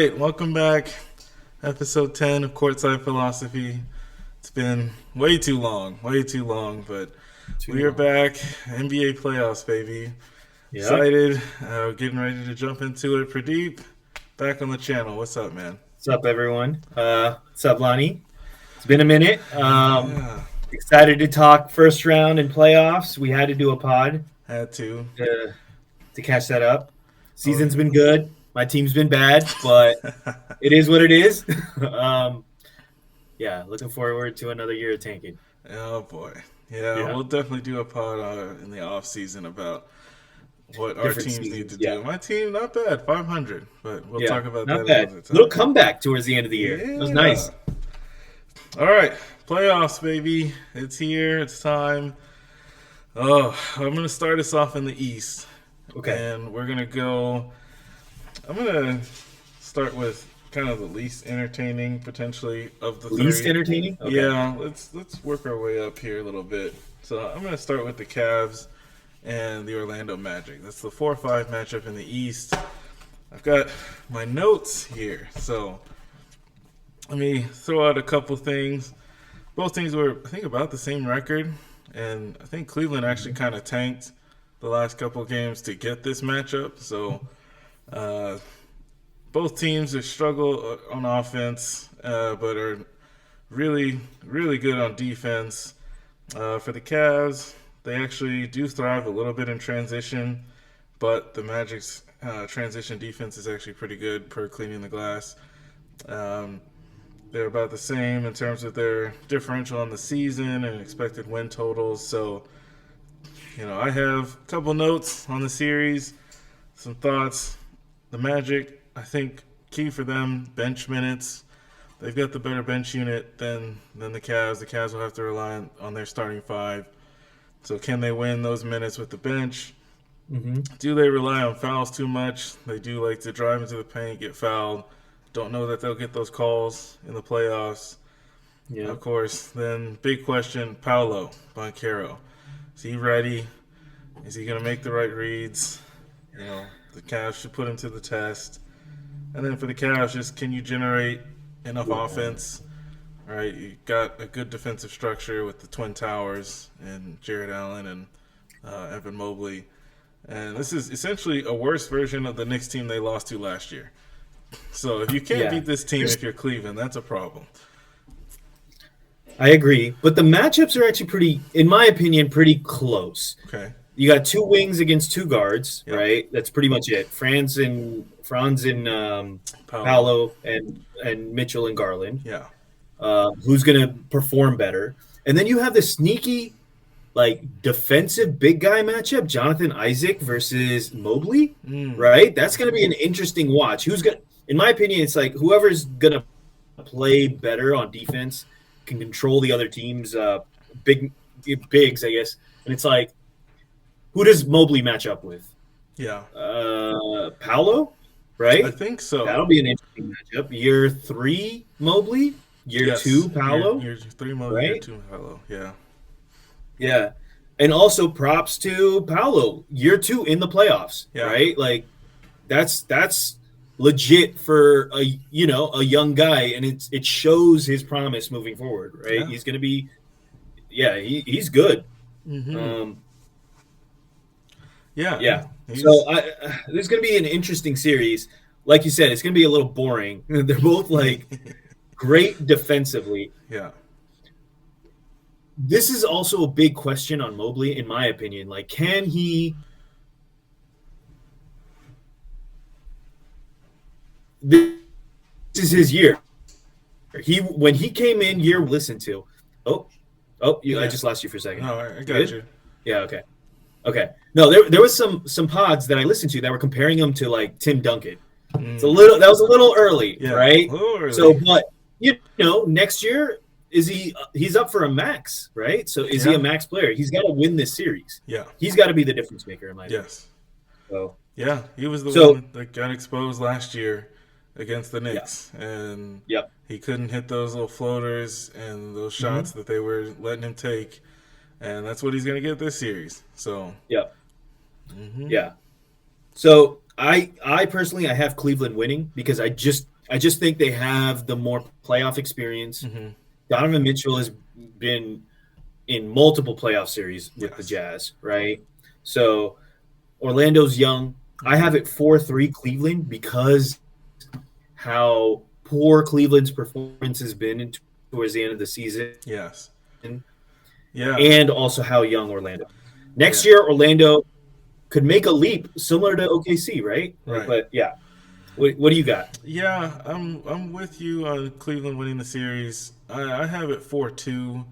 right, welcome back. Episode 10 of Courtside Philosophy. It's been way too long, but Too we are long. back. NBA playoffs, baby. Yep. Excited. Getting ready to jump into it. Pradeep, back on the channel. What's up, man? What's up, everyone? What's up, Lonnie? It's been a minute. Yeah, Excited to talk first round and playoffs. We had to do a pod had to. to, to catch that up. Oh, Season's been good. My team's been bad, but it is what it is. um, yeah, looking forward to another year of tanking. oh boy. Yeah, Yeah, we'll definitely do a pod in the off season about what our different teams need to seasons. Yeah, do. My team, not bad, 500, but we'll yeah, talk about not that bad. another Little time. comeback towards the end of the year. That was Yeah. nice. All right, playoffs, baby. It's here. It's time. Oh, I'm gonna start us off in the East, Okay, and we're gonna go. I'm gonna start with kind of the least entertaining, potentially, of the least three. entertaining. Okay, Yeah, let's work our way up here a little bit. So I'm gonna start with the Cavs and the Orlando Magic. That's the 4-5 matchup in the East. I've got my notes here, so let me throw out a couple things. Both teams were, I think, about the same record, and I think Cleveland actually kind of tanked the last couple games to get this matchup. So uh, both teams have struggled on offense, but are really, really good on defense. For the Cavs, they actually do thrive a little bit in transition, but the Magic's transition defense is actually pretty good per cleaning the glass. Um, they're about the same in terms of their differential on the season and expected win totals. So, I have a couple notes on the series, some thoughts. The Magic, I think, key for them, bench minutes. They've got the better bench unit than the Cavs. The Cavs will have to rely on their starting five. So, can they win those minutes with the bench? hmm Do they rely on fouls too much? They do like to drive into the paint, get fouled. Don't know that they'll get those calls in the playoffs. yeah, Of course, then big question, Paolo Banchero. Is he ready? Is he going to make the right reads? The Cavs should put him to the test. And then for the Cavs, just can you generate enough offense? All right, you got a good defensive structure with the Twin Towers and Jared Allen and Evan Mobley. And this is essentially a worse version of the Knicks team they lost to last year. So if you can't yeah. beat this team There's if you're Cleveland, that's a problem. I agree, but the matchups are actually pretty, in my opinion, pretty close. Okay. You got two wings against two guards, Yep. right? That's pretty much it. Franz and Paolo. Paolo and Mitchell and Garland. Yeah. Who's going to perform better? And then you have the sneaky, like defensive big guy matchup: Jonathan Isaac versus Mobley, Mm. right? That's going to be an interesting watch. Who's going? In my opinion, it's like whoever's going to play better on defense can control the other team's big bigs, I guess. And it's like, who does Mobley match up with? Yeah. Paolo, I right? think so. That'll be an interesting matchup. Year 3, Mobley. Year Yes. 2, Paolo, Year three Mobley, year right? two Paolo. Yeah. Yeah. And also props to Paolo. Year 2 in the playoffs, Yeah. right? Like that's legit for a young guy, and it shows his promise moving forward, right? Yeah. He's going to be, yeah, he's good. Mm-hmm. Um, Yeah. Yeah. So He's there's going to be an interesting series. Like you said, it's going to be a little boring. They're both like great defensively. yeah. This is also a big question on Mobley, in my opinion. Like, can he? This is his year. When he came in, year listened to. Oh, I Yeah. just lost you for a second. No, I got Good. you. Yeah. Okay. No, there was some pods that I listened to that were comparing him to like Tim Duncan. Mm. That was a little early, Yeah. right? A little early. So, but next year he's up for a max, right? So is he Yeah. a max player? He's got to win this series. Yeah. He's got to be the difference maker in my opinion. Yes. So, Yeah. He was the so one that got exposed last year against the yeah, Knicks, and yep, he couldn't hit those little floaters and those shots hmm that they were letting him take, and that's what he's going to get this series. So, yep, hmm yeah. So I personally I have Cleveland winning because I just I just think they have the more playoff experience. Mm-hmm. Donovan Mitchell has been in multiple playoff series with the Yes. Jazz, right? So Orlando's young. I Mm-hmm. have it 4-3 Cleveland because how poor Cleveland's performance has been towards the end of the season, Yes. Yeah. and also how young Orlando. Next Yeah. year, Orlando could make a leap similar to OKC, right? Like, Right. but yeah, what do you got? Yeah, I'm with you on Cleveland winning the series. I have it 4-2.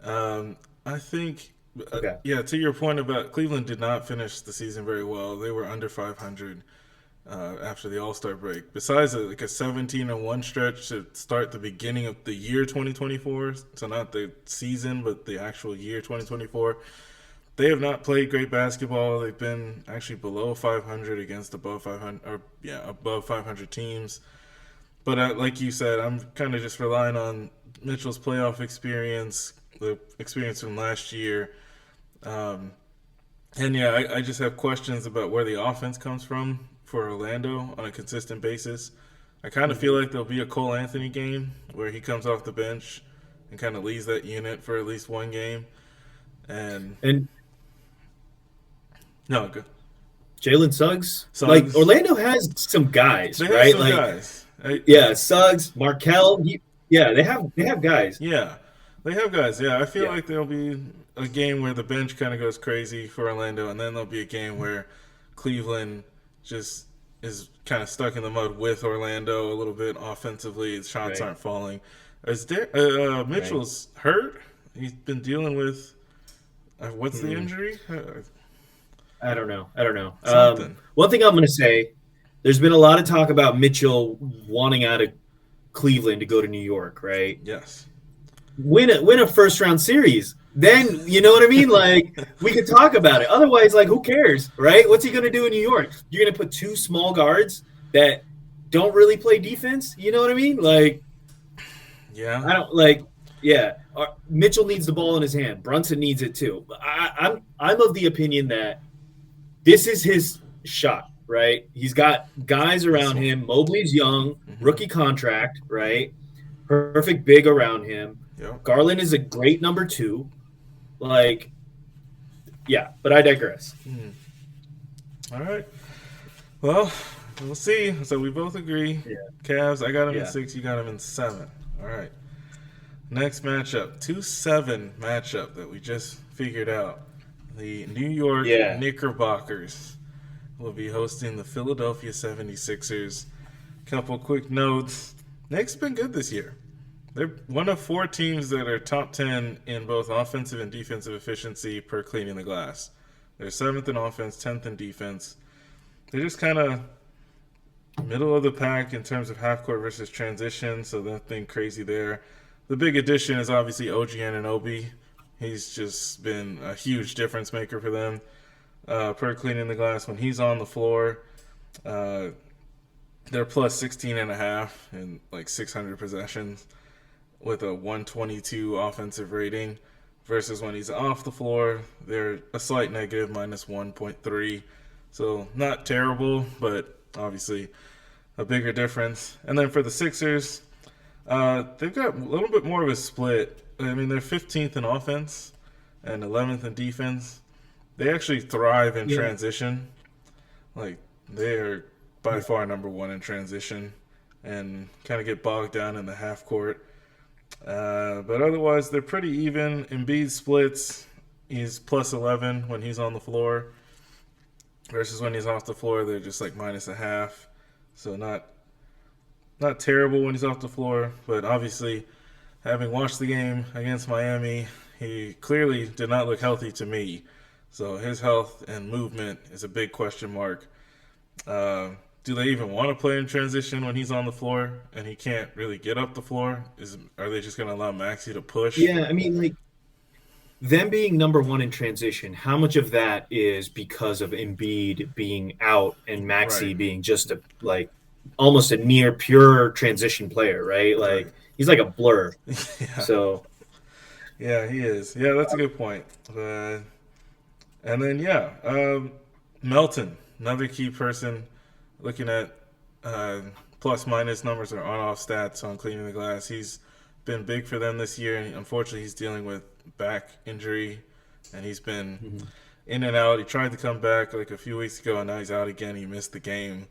I think, Okay, yeah, to your point about Cleveland did not finish the season very well. They were under 500 after the All Star break. Besides like a 17-1 stretch to start the beginning of the year 2024, so not the season but the actual year 2024. They have not played great basketball. They've been actually below 500 against above 500, or yeah, above 500 teams. But like you said, I'm kind of just relying on Mitchell's playoff experience, the experience from last year. Um, and yeah, I just have questions about where the offense comes from for Orlando on a consistent basis. I kind of feel mm-hmm. like there'll be a Cole Anthony game where he comes off the bench and kind of leads that unit for at least one game. And And no, good. Jalen Suggs, like Suggs. Orlando has some guys, They have right? some Like, guys. yeah, Suggs, Markel, yeah, they have guys. Yeah, they have guys. Yeah, I feel Yeah, like there'll be a game where the bench kind of goes crazy for Orlando, and then there'll be a game where Cleveland just is kind of stuck in the mud with Orlando a little bit offensively. His shots right, aren't falling. Is right. Mitchell's hurt? He's been dealing with what's the Hmm. injury? I don't know. I don't know. Something. One thing I'm going to say, there's been a lot of talk about Mitchell wanting out of Cleveland to go to New York, right? Yes. Win a first round series. Then you know what I mean? Like we could talk about it. Otherwise, like who cares, right? What's he gonna do in New York? You're gonna put two small guards that don't really play defense. You know what I mean? Like Yeah. I don't like. Yeah, Mitchell needs the ball in his hand. Brunson needs it too. I'm of the opinion that this is his shot, right? He's got guys This around one. him. Mobley's young, Mm-hmm. rookie contract, right? Perfect big around him. Yep. Garland is a great number two. Like, yeah, but I digress. Mm. All right. Well, we'll see. So we both agree. Yeah, Cavs, I got him in yeah, 6, you got him in 7. All right. Next matchup, 2-7 matchup that we just figured out. The New York yeah. Knickerbockers will be hosting the Philadelphia 76ers. Couple quick notes. Knicks been good this year. They're one of 4 teams that are top 10 in both offensive and defensive efficiency per cleaning the glass. They're 7th in offense, 10th in defense. They're just kind of middle of the pack in terms of half court versus transition, so nothing crazy there. The big addition is obviously OG Anunoby. He's just been a huge difference maker for them per cleaning the glass. When he's on the floor, uh, they're plus 16 and a half in like 600 possessions with a 122 offensive rating versus when he's off the floor, they're a slight negative, minus 1.3. So not terrible, but obviously a bigger difference. And then for the Sixers, they've got a little bit more of a split. I mean, they're 15th in offense and 11th in defense. They actually thrive in Yeah. transition. Like, they are by far number 1 in transition and kind of get bogged down in the half court. But otherwise, they're pretty even. Embiid splits. He's plus 11 when he's on the floor versus when he's off the floor. They're just like minus a half. So not terrible when he's off the floor, but obviously, having watched the game against Miami, he clearly did not look healthy to me. So his health and movement is a big question mark. Do they even want to play in transition when he's on the floor and he can't really get up the floor? Are they just going to allow Maxey to push? Yeah, I mean, like them being number one in transition, how much of that is because of Embiid being out and Right. Maxi being just a like almost a near pure transition player, right? Right. Like he's like a blur. Yeah. So Yeah, he is. Yeah, that's a good point. And then, yeah, Melton, another key person looking at plus minus numbers or on off stats on cleaning the glass. He's been big for them this year, and unfortunately, he's dealing with back injury, and he's been in and out. He tried to come back like a few weeks ago, and now he's out again. He missed the game,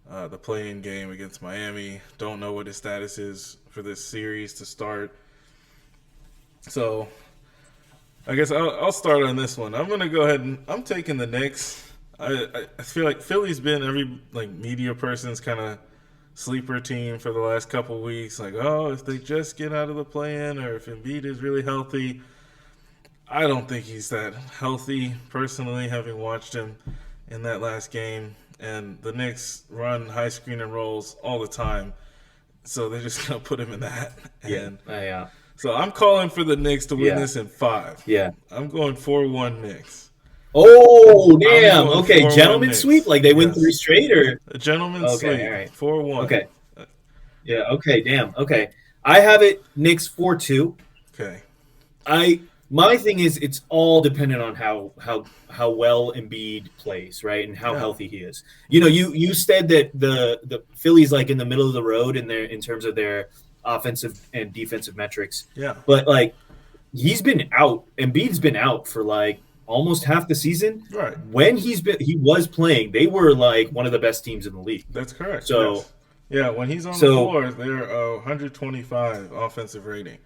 the play-in game against Miami. Don't know what his status is for this series to start. So I guess I'll start on this one. I'm gonna go ahead and I'm taking the Knicks. I feel like Philly's been every like media person's kind of sleeper team for the last couple weeks. Like, oh, if they just get out of the play-in, or if Embiid is really healthy. I don't think he's that healthy, personally, having watched him in that last game. And the Knicks run high screen and rolls all the time, so they're just gonna put him in that. And so I'm calling for the Knicks to win this in 5. Yeah, I'm going 4-1 Knicks. Oh, damn. Okay, 4-1 gentleman Knicks. sweep? Like they win 3 straight? Or A gentleman's sweep. All right. 4-1. Okay. Yeah, okay, damn. Okay. I have it Knicks 4-2. Okay. My thing is it's all dependent on how well Embiid plays, right? And how healthy he is. You know, you said that the Phillies like in the middle of the road in terms of their offensive and defensive metrics. Yeah. But like he's been out. Embiid's been out for like almost half the season. Right. When he was playing, they were like one of the best teams in the league. That's correct. So yes. Yeah, when he's on the floor, they're 125 offensive rating.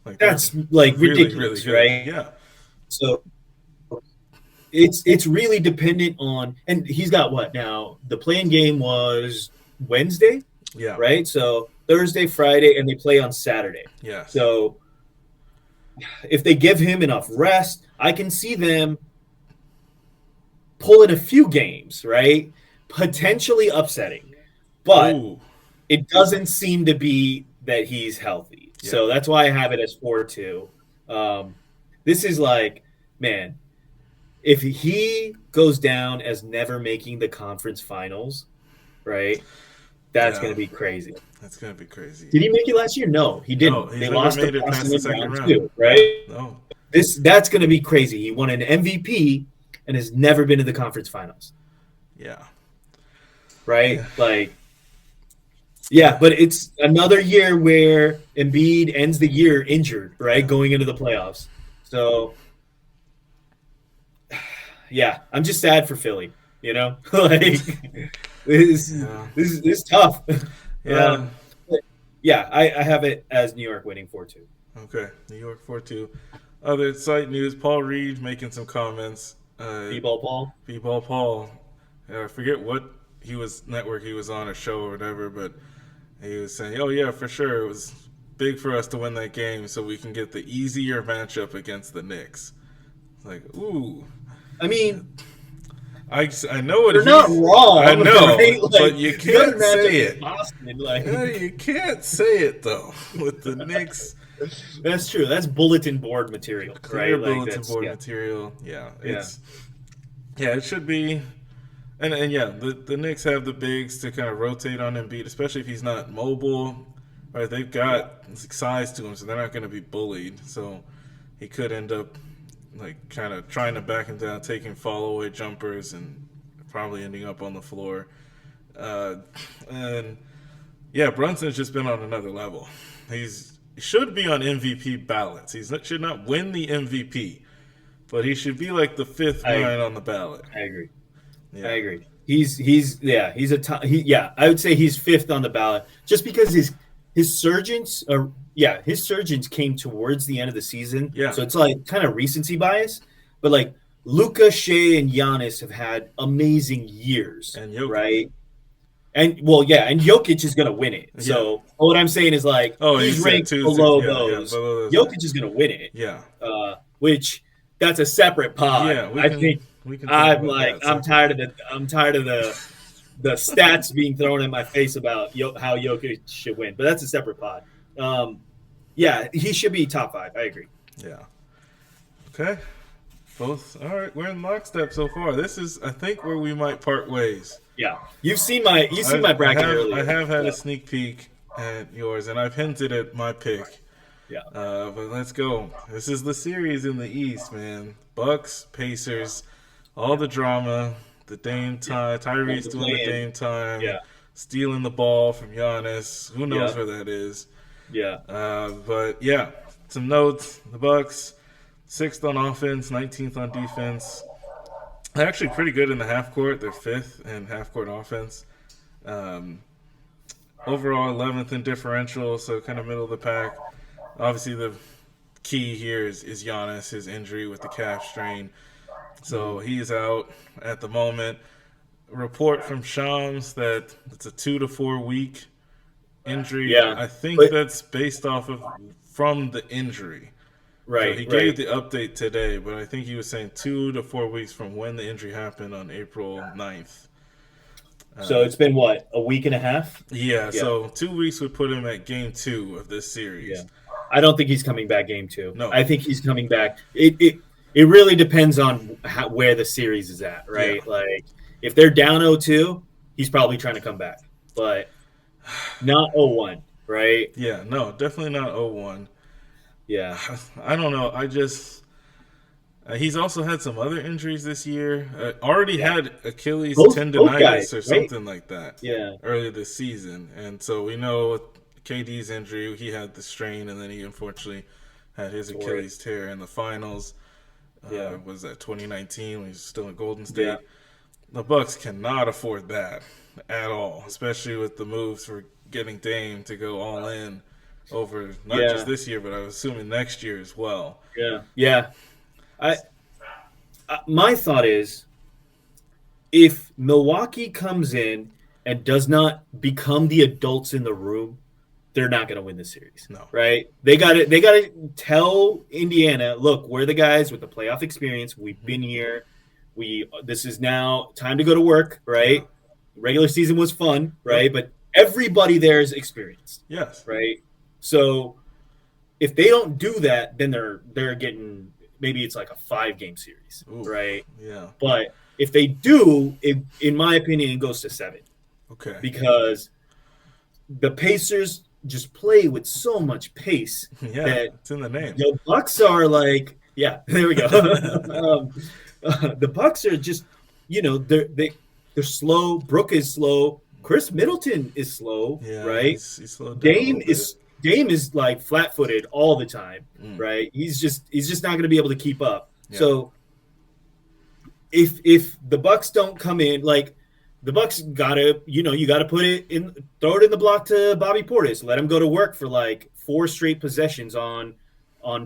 Like that's like really, ridiculous, really right? Yeah. So it's really dependent on, and he's got what now? The playing game was Wednesday, yeah, right? So Thursday, Friday, and they play on Saturday. Yeah. So if they give him enough rest, I can see them pulling a few games, right? Potentially upsetting, but it doesn't seem to be that he's healthy. Yeah. So that's why I have it as 4-2. This is like, man, if he goes down as never making the conference finals, right, that's going to be crazy. That's going to be crazy. Did he make it last year? No, he didn't. No, they lost made to it past the second round. Too, right? No. That's going to be crazy. He won an MVP and has never been to the conference finals. Yeah. Right? Yeah. Like, yeah, but it's another year where Embiid ends the year injured, right, going into the playoffs. So, yeah, I'm just sad for Philly, you know? Like, this is tough. Yeah. I have it as New York winning 4-2. Okay, New York 4-2. Other site news, Paul Reed making some comments. B-Ball Paul? B-Ball Paul. I forget what network he was on, a show or whatever, but he was saying, oh, yeah, for sure. It was big for us to win that game so we can get the easier matchup against the Knicks. Like, ooh. I mean, I know what they're not wrong. I know, right? Like, but you can't say it. Boston, like. Yeah, you can't say it, though, with the Knicks. That's true. That's bulletin board material. Clear right? bulletin board material. Yeah. It should be. And the Knicks have the bigs to kind of rotate on Embiid, especially if he's not mobile. Right, they've got size to him, so they're not going to be bullied. So he could end up like kind of trying to back him down, taking fall-away jumpers, and probably ending up on the floor. Brunson's just been on another level. He should be on MVP ballots. He should not win the MVP, but he should be like the fifth guy on the ballot. I agree. Yeah. I agree. I would say he's fifth on the ballot just because his surgeons came towards the end of the season. Yeah. So it's like kind of recency bias, but like Luka, Shea, and Giannis have had amazing years, and Jokic. Right? And and Jokic is going to win it. So what I'm saying is like he's ranked below those. Below those. Jokic is going to win it. Yeah. Which that's a separate pod. Yeah, I'm tired of the stats being thrown in my face about how Jokic should win, but that's a separate pod. He should be top 5. I agree. Yeah. Okay. Both. All right. We're in lockstep so far. This is, I think, where we might part ways. Yeah. You've seen my bracket earlier. I have had a sneak peek at yours, and I've hinted at my pick. Yeah. But let's go. This is the series in the East, man. Bucks, Pacers, all the drama, the Dame time, Tyrese doing the Dame time. Yeah. stealing the ball from Giannis. Who knows Yeah. where that is? Yeah. But yeah, some notes. The Bucks, 6th on offense, 19th on defense. They're actually pretty good in the half court. They're 5th in half court offense. Um, Overall, 11th in differential, so kind of middle of the pack. Obviously, the key here is Giannis, his injury with the calf strain. So he's out at the moment. Report from Shams that it's a 2 to 4 week injury. Yeah. I think But that's based off of from the injury. So he right. gave Right. the update today, but I think he was saying 2 to 4 weeks from when the injury happened on April 9th. So it's been what, a week and a half? Yeah, Yeah. so 2 weeks would put him at game 2 of this Yeah. series. I don't think he's coming back game 2. No. I think he's coming back. It really depends on where the series is at, right? Yeah. Like if they're down 0-2, he's probably trying to come back, but not 0-1, right? Yeah, no, definitely not 0-1. Yeah. I don't know. He's also had some other injuries this year. Already had Achilles Both tendonitis guys, or right? something like that Yeah. earlier this season. And so we know with KD's injury, he had the strain, and then he unfortunately had his Tore it. Achilles tear in the finals. Yeah. Was that 2019 when he was still in Golden State? Yeah. The Bucks cannot afford that at all, especially with the moves for getting Dame to go all in over not Yeah. just this year, but I was assuming next year as well. Yeah. Yeah. My thought is if Milwaukee comes in and does not become the adults in the room, they're not going to win the series. No. Right? They got to tell Indiana, look, we're the guys with the playoff experience. We've been here. This is now time to go to work, right? Yeah. Regular season was fun, right? Yep. But everybody there is experienced, Yes. right? So if they don't do that, then they're getting maybe it's like a 5-game series, Ooh, right? Yeah. But if they do, in my opinion, it goes to 7 Okay. because the Pacers just play with so much pace Yeah, that it's in the name. the Bucks are like, yeah, there we go. The Bucks are just, they're slow. Brooke is slow. Chris Middleton is slow, Yeah, right? he's slowed down a Dame little is Dame is like flat-footed all the time, Mm. right? He's just not going to be able to keep up. Yeah. So if the Bucks don't come in, like the Bucks gotta, you gotta throw it in the block to Bobby Portis, let him go to work for like 4 straight possessions on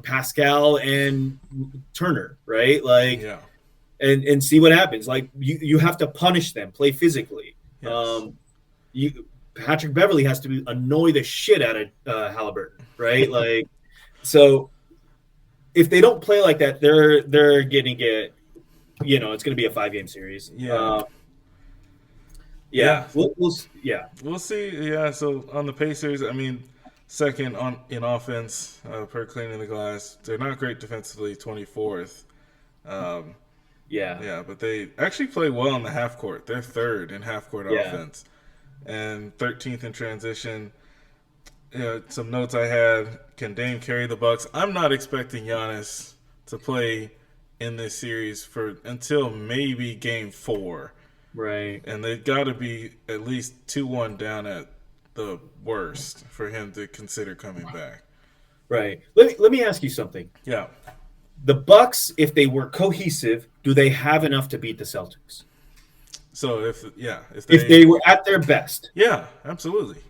Pascal and Turner, right? Like, Yeah. and see what happens. Like you have to punish them, play physically. Yes. Patrick Beverly has to annoy the shit out of Halliburton, right? Like, so if they don't play like that, they're going to get, it's going to be a 5-game series. Yeah. Yeah. We'll see. Yeah. So on the Pacers, I mean, second in offense per cleaning the glass. They're not great defensively, 24th. Yeah, but they actually play well in the half court. They're 3rd in half court offense, and 13th in transition. Some notes I had: can Dame carry the Bucks? I'm not expecting Giannis to play in this series until maybe Game 4, Right. and they've got to be at least 2-1 down at the worst for him to consider coming back. Right. Let me ask you something. Yeah. The Bucks, if they were cohesive, do they have enough to beat the Celtics? So if they were at their best. Yeah, absolutely.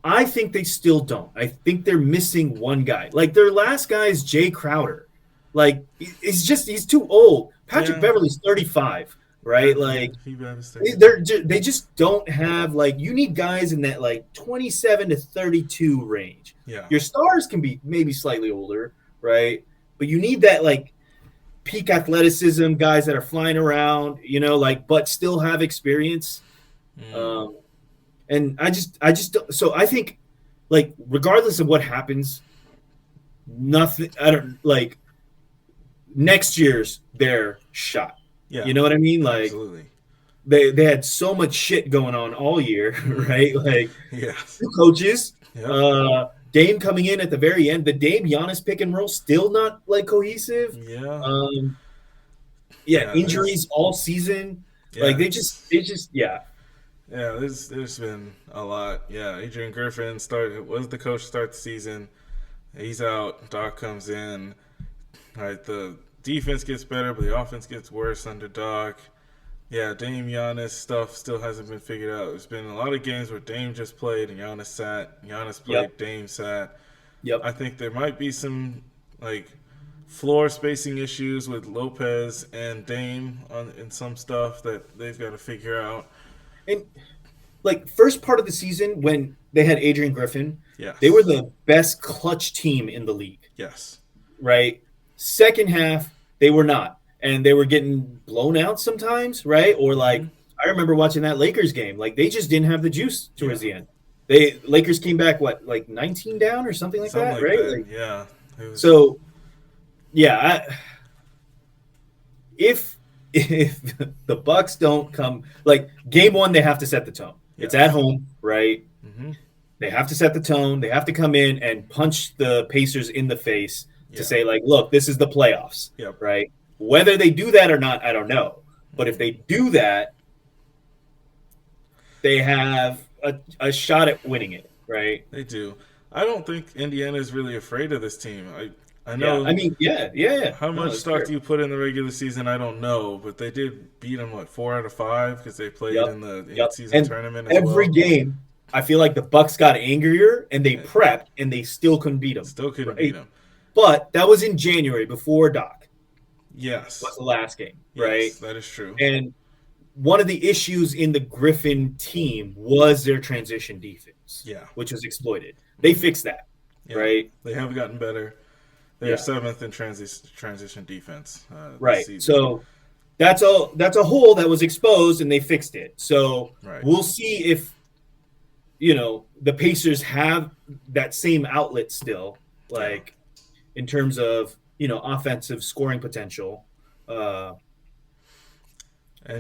I think they still don't. I think they're missing one guy. Like their last guy is Jay Crowder. Like he's too old. Patrick Beverly's 35, right? Like they just don't have you need guys in that 27 to 32 range. Yeah. Your stars can be maybe slightly older, right? But you need that peak athleticism guys that are flying around, but still have experience. And I just don't, so I think regardless of what happens, nothing. I don't next year's their shot. Yeah. You know what I mean? Absolutely. They had so much shit going on all year, right? Yeah. 2 coaches. Yep. Dame coming in at the very end. The Dame Giannis pick and roll still not cohesive. Yeah. Injuries all season. Yeah. They just Yeah, there's been a lot. Yeah, Adrian Griffin was the coach to start the season. He's out. Doc comes in. All right, the defense gets better, but the offense gets worse under Doc. Yeah, Dame Giannis stuff still hasn't been figured out. There's been a lot of games where Dame just played and Giannis sat. Giannis Yep. played, Dame sat. Yep. I think there might be some like floor spacing issues with Lopez and Dame in some stuff that they've got to figure out. And like first part of the season when they had Adrian Griffin, Yes. they were the best clutch team in the league, Yes. right? Second half, they were not. And they were getting blown out sometimes, right? Or like I remember watching that Lakers game. Like they just didn't have the juice towards the end. Lakers came back like 19 down or something like Something that, like right? that. Like, Yeah. so yeah, if the Bucks don't come like game one, they have to set the tone. It's Yes. at home, right? Mm-hmm. They have to set the tone. They have to come in and punch the Pacers in the face Yeah. to say, like, look, this is the playoffs, Yep. right? Whether they do that or not, I don't know. But if they do that, they have a shot at winning it, right? They do. I don't think Indiana is really afraid of this team. I know. Yeah, I mean, yeah. How much stock do you put in the regular season? I don't know, but they did beat them 4 out of 5 because they played in the in-season tournament as every well. game, I feel like the Bucks got angrier and they prepped and they still couldn't beat them. Still couldn't beat them. But that was in January before Doc. Yes, Was the last game, yes, right? that is true. And one of the issues in the Griffin team was their transition defense, which was exploited. They fixed that, right? They have gotten better. They're 7th in transition defense. Right. So that's a hole that was exposed, and they fixed it. So we'll see if the Pacers have that same outlet still, like in terms of offensive scoring potential. And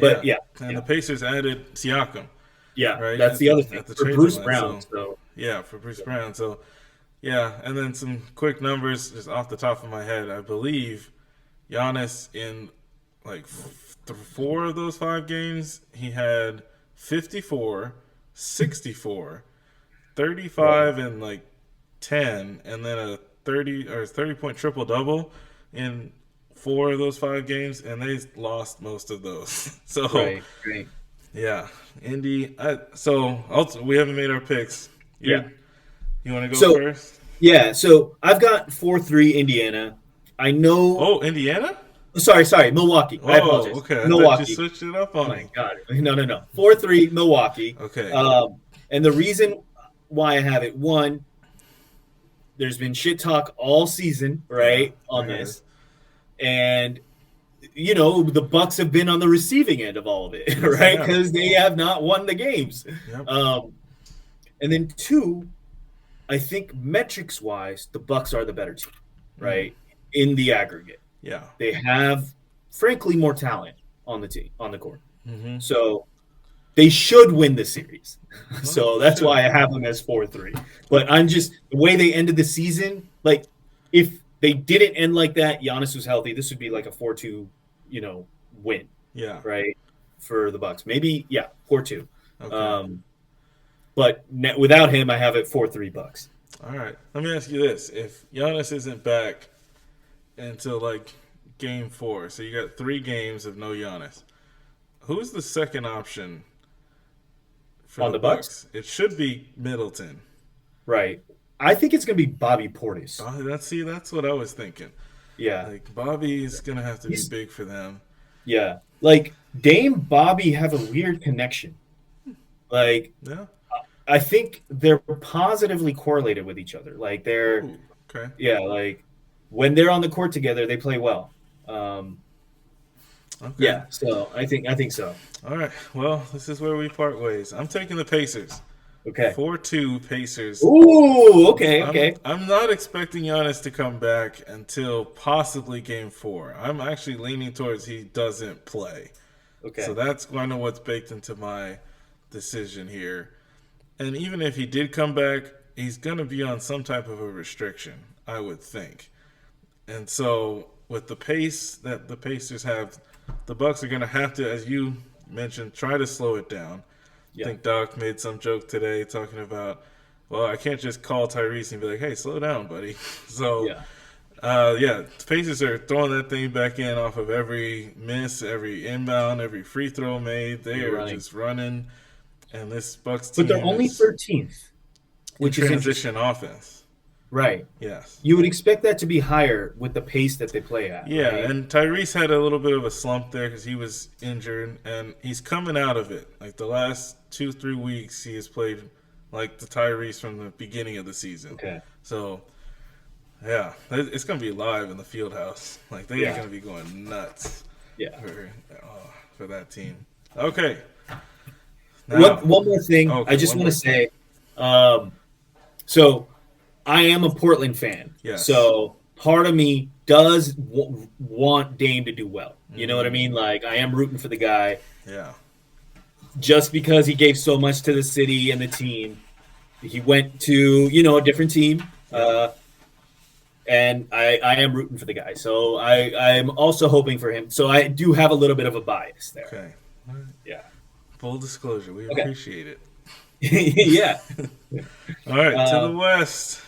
the Pacers added Siakam. Yeah, right. That's the other thing for Bruce Brown. For Bruce Brown. So. Yeah, and then some quick numbers just off the top of my head. I believe Giannis in 4 of those 5 games, he had 54, 64, 35, and 10, and then a 30-point triple double in 4 of those 5 games, and they lost most of those. So yeah, Indy. We haven't made our picks. You want to go first? Yeah, so I've got 4-3 Indiana. I know. Oh, Indiana? Sorry, Milwaukee. I apologize. Okay. Milwaukee. You switched it up on me. God, no. 4-3 Milwaukee. Okay. And the reason why I have it, one, there's been shit talk all season, right, on this, and the Bucks have been on the receiving end of all of it, right, because they have not won the games. Yep. And then 2. I think metrics-wise, the Bucks are the better team, right? In the aggregate, they have, frankly, more talent on the team, on the court. Mm-hmm. So they should win the series. So that's why I have them as 4-3. But I'm just the way they ended the season. Like, if they didn't end like that, Giannis was healthy. This would be like a 4-2, win. Yeah. Right. For the Bucks, maybe 4-2. Okay. But without him, I have it 4-3 Bucks. All right. Let me ask you this: if Giannis isn't back until Game 4, so you got 3 games of no Giannis, who's the second option for the Bucks? It should be Middleton, right? I think it's going to be Bobby Portis. That's what I was thinking. Yeah, Bobby is going to have to be big for them. Yeah, Dame Bobby have a weird connection. I think they're positively correlated with each other. They're okay. Yeah, when they're on the court together, they play well. Okay. Yeah, so I think so. All right. Well, this is where we part ways. I'm taking the Pacers. Okay. 4-2 Pacers. Ooh, okay. I'm not expecting Giannis to come back until possibly Game 4. I'm actually leaning towards he doesn't play. Okay. So that's kind of what's baked into my decision here. And even if he did come back, he's going to be on some type of a restriction, I would think. And so with the pace that the Pacers have, the Bucks are going to have to, as you mentioned, try to slow it down. I think Doc made some joke today talking about, well, I can't just call Tyrese and be like, hey, slow down, buddy. So, Yeah. the Pacers are throwing that thing back in off of every miss, every inbound, every free throw made. They They're are running. just running. And this Bucks But they're team only is 13th, in which is interesting. transition offense. Right. Yes. You would expect that to be higher with the pace that they play at. Yeah, right? and Tyrese had a little bit of a slump there because he was injured, and he's coming out of it. Like the last 2-3 weeks, he has played like the Tyrese from the beginning of the season. Okay. So, yeah, it's going to be live in the field house. Like they are going to be going nuts. Yeah. For that team. Okay. Now, One more thing. okay, I just want to say, so I am a Portland fan. Yes. So part of me does want Dame to do well. You know what I mean? Like I am rooting for the guy. Yeah. Just because he gave so much to the city and the team. He went to, a different team. And I am rooting for the guy. So I'm also hoping for him. So I do have a little bit of a bias there. Okay. Yeah. Full disclosure. We appreciate it. Yeah. All right, to the West.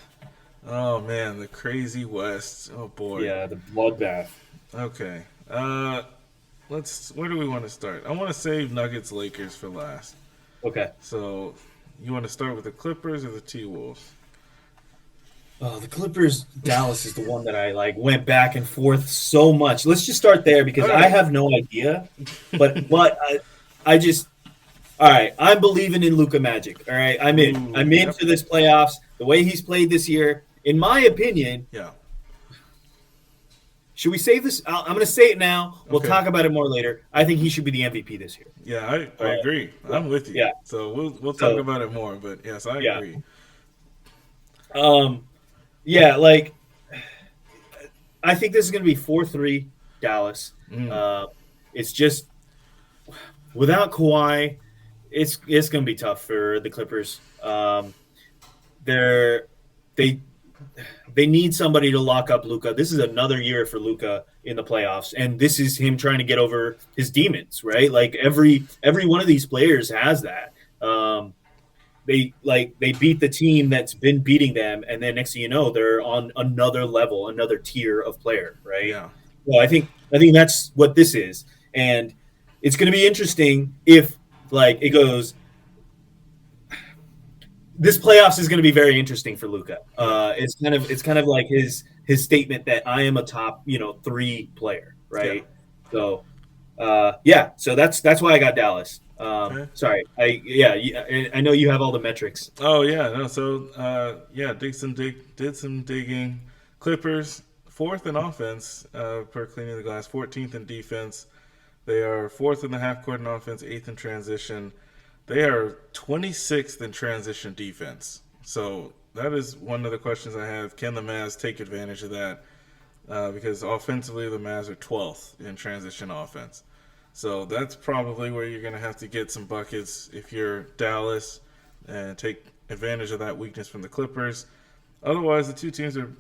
Oh man, the crazy West. Oh boy. Yeah, the bloodbath. Okay. Where do we want to start? I want to save Nuggets Lakers for last. Okay. So, you want to start with the Clippers or the T-Wolves? Oh, the Clippers, Dallas is the one that I went back and forth so much. Let's just start there because I have no idea. But I just all right. I'm believing in Luka Magic. All right, I'm in. I'm in for this playoffs. The way he's played this year, in my opinion. Yeah. Should we save this? I'm going to say it now. We'll talk about it more later. I think he should be the MVP this year. Yeah, I agree. I'm with you. Yeah. So we'll talk about it more. But yes, I agree. Yeah, I think this is going to be 4-3 Dallas. It's just without Kawhi, it's going to be tough for the Clippers. They need somebody to lock up Luka. This is another year for Luka in the playoffs, and this is him trying to get over his demons, right? Like every one of these players has that. They beat the team that's been beating them, and then next thing you know, they're on another level, another tier of player, right? Yeah. Well, I think that's what this is, and it's going to be interesting if it goes. This playoffs is going to be very interesting for Luka. It's kind of like his statement that I am a top 3 player, right? Yeah. So so that's why I got Dallas. Sorry, I know you have all the metrics. Oh yeah, no. So did some digging. Clippers 4th in offense per cleaning the glass, 14th in defense. They are 4th in the half court in offense, 8th in transition. They are 26th in transition defense. So that is one of the questions I have. Can the Mavs take advantage of that? Because offensively, the Mavs are 12th in transition offense. So that's probably where you're going to have to get some buckets if you're Dallas and take advantage of that weakness from the Clippers. Otherwise, the two teams are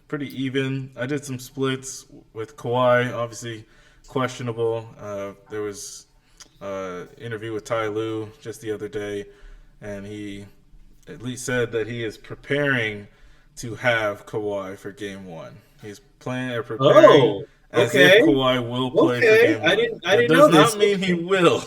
pretty even. I did some splits with Kawhi, obviously questionable. There was interview with Ty Lue just the other day, and he at least said that he is preparing to have Kawhi for Game 1. He's preparing as if Kawhi will play for Game 1. I didn't know this. Does not mean he will.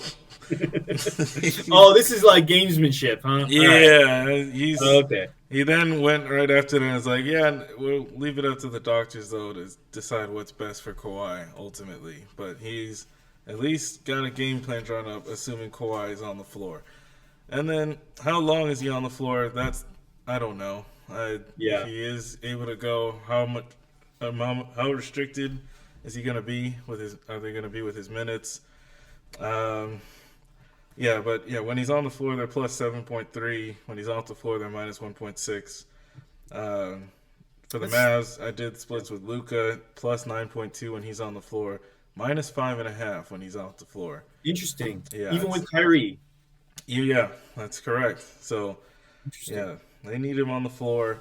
This is like gamesmanship, huh? Yeah, he's okay. He then went right after that and was like, yeah, we'll leave it up to the doctors, though, to decide what's best for Kawhi, ultimately. But he's at least got a game plan drawn up, assuming Kawhi is on the floor. And then, how long is he on the floor? I don't know. If he is able to go, how restricted is he going to be are they going to be with his minutes? When he's on the floor, they're plus 7.3. When he's off the floor, they're minus 1.6. For the Mavs, I did splits with Luka, plus 9.2 when he's on the floor, minus 5.5 when he's off the floor. Interesting. Yeah, even with Kyrie. Yeah, that's correct. So, they need him on the floor.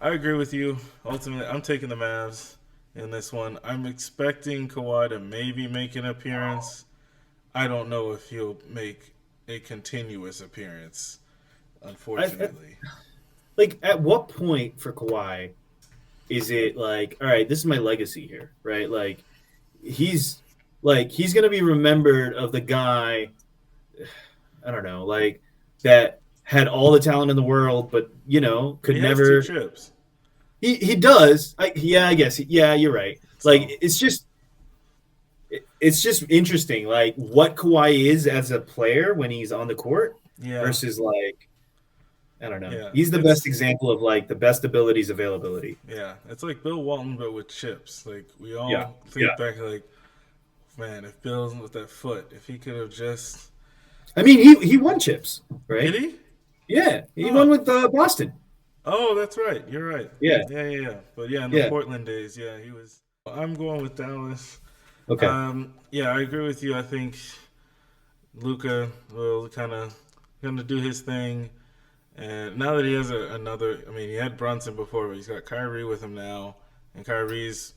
I agree with you. Ultimately, I'm taking the Mavs in this one. I'm expecting Kawhi to maybe make an appearance. I don't know if he'll make a continuous appearance, I, unfortunately. like, at what point for Kawhi is it like, all right, this is my legacy here, right? He's he's gonna be remembered of the guy, I don't know, that had all the talent in the world, but But could he has two never. chips. He does. Yeah, I guess. Yeah, you're right. Like So it's just interesting, like what Kawhi is as a player when he's on the court yeah, versus I don't know. yeah, He's the best it's example of the best abilities availability. yeah, it's like Bill Walton but with chips. Like we Yeah, all think yeah. back, like man, if Bill's with that foot, if he could have just I mean, he won chips, did right? he? Yeah, he won Oh, with Boston. oh, that's right. You're right. Yeah, Yeah, yeah, yeah. But yeah, in the yeah. Portland days, yeah, he was. I'm going with Dallas. Okay. Yeah, I agree with you. I think Luca will kind of do his thing, and now that he has another, I mean, he had Brunson before, but he's got Kyrie with him now, and Kyrie's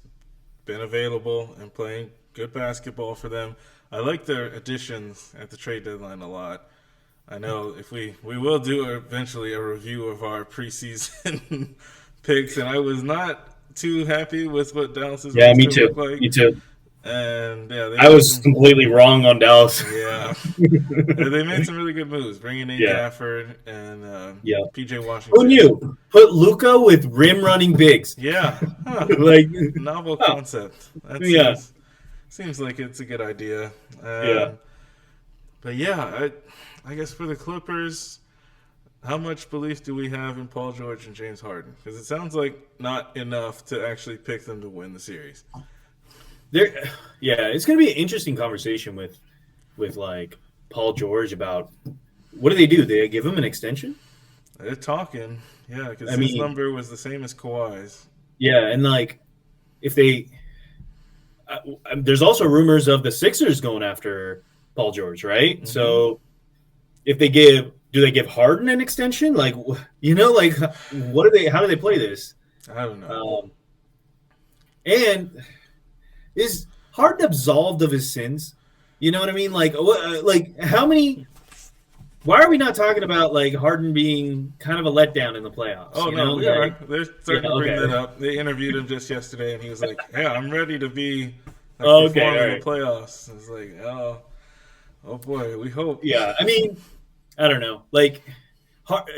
been available and playing good basketball for them. I like their additions at the trade deadline a lot. I know if we will do eventually a review of our preseason picks, and I was not too happy with what Dallas's Yeah, me roster too. looked like. Me too. And yeah, they I made was some. completely wrong on Dallas. Yeah, they made some really good moves, bringing in Yeah, Gafford and yeah. PJ Who Washington. knew? Put Luca with rim running bigs. Yeah, huh. like, Novel oh, concept. That yeah, seems like it's a good idea. yeah. But yeah, I guess for the Clippers, how much belief do we have in Paul George and James Harden? Because it sounds like not enough to actually pick them to win the series. Yeah, it's gonna be an interesting conversation with Paul George about what do they do? They give him an extension? They're talking, yeah, because I his mean, number was the same as Kawhi's. yeah, and if they, there's also rumors of the Sixers going after Paul George, right? Mm-hmm. So if do they give Harden an extension? What do they? How do they play this? I don't know. And is Harden absolved of his sins? You know what I mean? How many? Why are we not talking about Harden being kind of a letdown in the playoffs? Oh you no, know? we are. They're starting to bring Okay. that up. They interviewed him just yesterday, and he was like, "Yeah, I'm ready to be Okay, perform all in the right. playoffs." It's like, oh boy, we hope. Yeah, I mean, I don't know.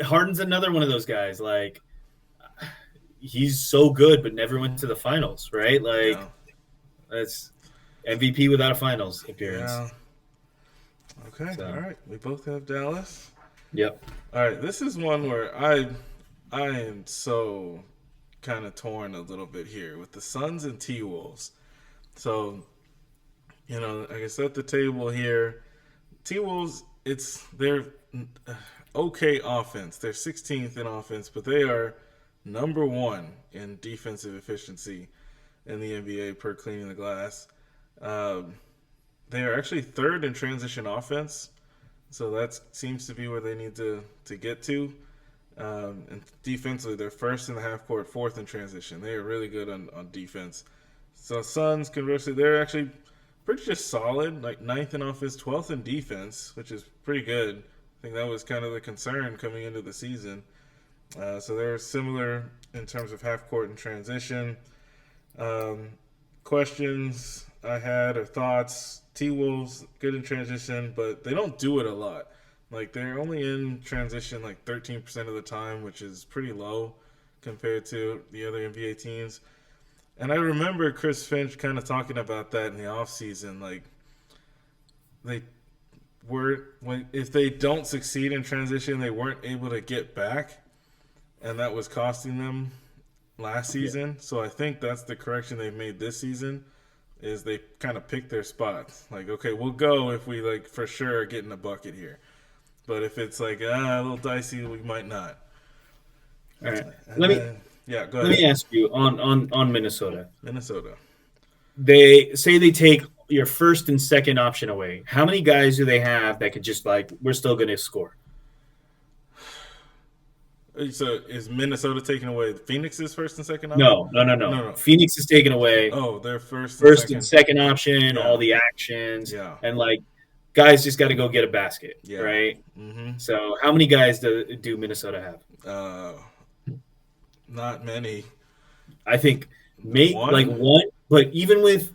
Harden's another one of those guys. He's so good, but never went to the finals, right? Yeah. That's MVP without a finals appearance. Yeah. Okay. So. All right. We both have Dallas. Yep. All right. This is one where I am so kind of torn a little bit here with the Suns and T Wolves. So, I guess at the table here, T Wolves, they're okay offense. They're 16th in offense, but they are number one in defensive efficiency in the NBA per cleaning the glass. They are actually third in transition offense, so that seems to be where they need to get to. And defensively, they're first in the half court, fourth in transition. They are really good on defense. So Suns, conversely, they're actually pretty just solid, like ninth in offense, 12th in defense, which is pretty good. I think that was kind of the concern coming into the season. So they're similar in terms of half court and transition. Questions I had or thoughts. T-Wolves, good in transition, but they don't do it a lot. They're only in transition 13% of the time, which is pretty low compared to the other NBA teams. And I remember Chris Finch kind of talking about that in the offseason. If they don't succeed in transition, they weren't able to get back, and that was costing them last season. Yeah. So I think that's the correction they've made this season, is they kind of picked their spots. Okay, we'll go if we for sure are getting a bucket here. But if it's a little dicey, we might not. All right. Go ahead. Let me ask you on Minnesota. Minnesota. They say they take your first and second option away. How many guys do they have that could just we're still going to score? So is Minnesota taking away Phoenix's first and second option? No. Phoenix is taken away. Oh, their first and second option, yeah. all the actions, yeah, and guys just got to go get a basket, Yeah. right? Mm-hmm. So how many guys do Minnesota have? Not many. I think like One one, but even with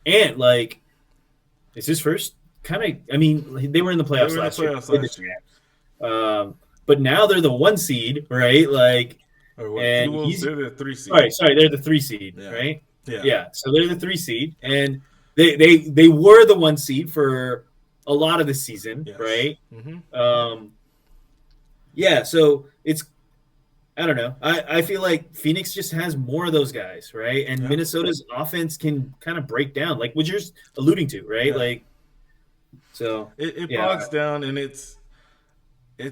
Ant, like it's his first kind of. I mean, they were in the they playoffs were in the last year. playoffs last year. But now they're the 1 seed, right? Like, Or what? and Well, he's they're the 3 seed. sorry, they're the 3 seed, Yeah. right? Yeah. Yeah, so they're the 3 seed, and they were the 1 seed for a lot of the season, Yes. right? Mm-hmm. Yeah, so it's I don't know. I feel like Phoenix just has more of those guys, right? And Yeah. Minnesota's offense can kind of break down, like what you're alluding to, right? Yeah. Like, so It yeah, bogs down, and it's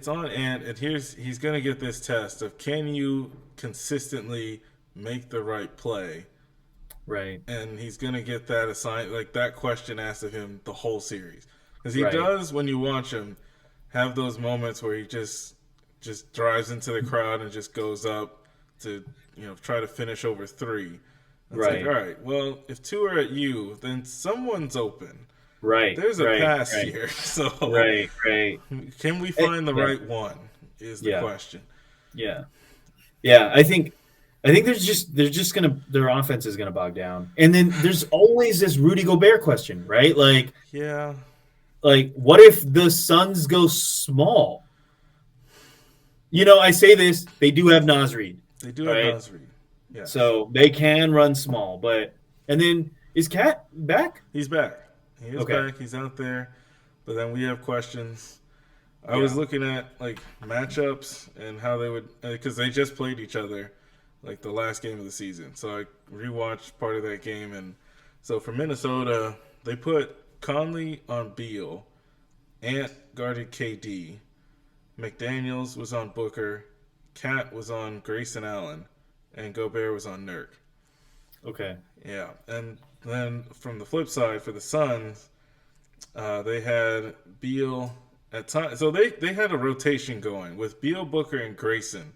on Ant, and he's gonna get this test of can you consistently make the right play, right, and he's gonna get that assigned, like that question asked of him the whole series, because he right, does, when you watch him, have those moments where he just drives into the crowd and just goes up to try to finish over three. It's like, right, all right, well, if two are at you, then someone's open. right, There's a right, pass right, here, so right, right. can we find the Yeah, right one? Is the yeah, question. yeah, yeah. I think their offense is gonna bog down, and then there's always this Rudy Gobert question, right? Yeah, Like what if the Suns go small? I say this, they do have Naz Reid, they do have right? Nasri. Yes, So they can run small, and then is Cat back? he's back. He is Okay. back. He's out there, but then we have questions. I Yeah. was looking at like matchups and how they would, because they just played each other like the last game of the season. So I rewatched part of that game, and so for Minnesota, they put Conley on Beal, Ant guarded KD, McDaniels was on Booker, Cat was on Grayson Allen, and Gobert was on Nurk. Okay. Yeah, and then from the flip side for the Suns, they had Beal at times. So they had a rotation going with Beal, Booker, and Grayson.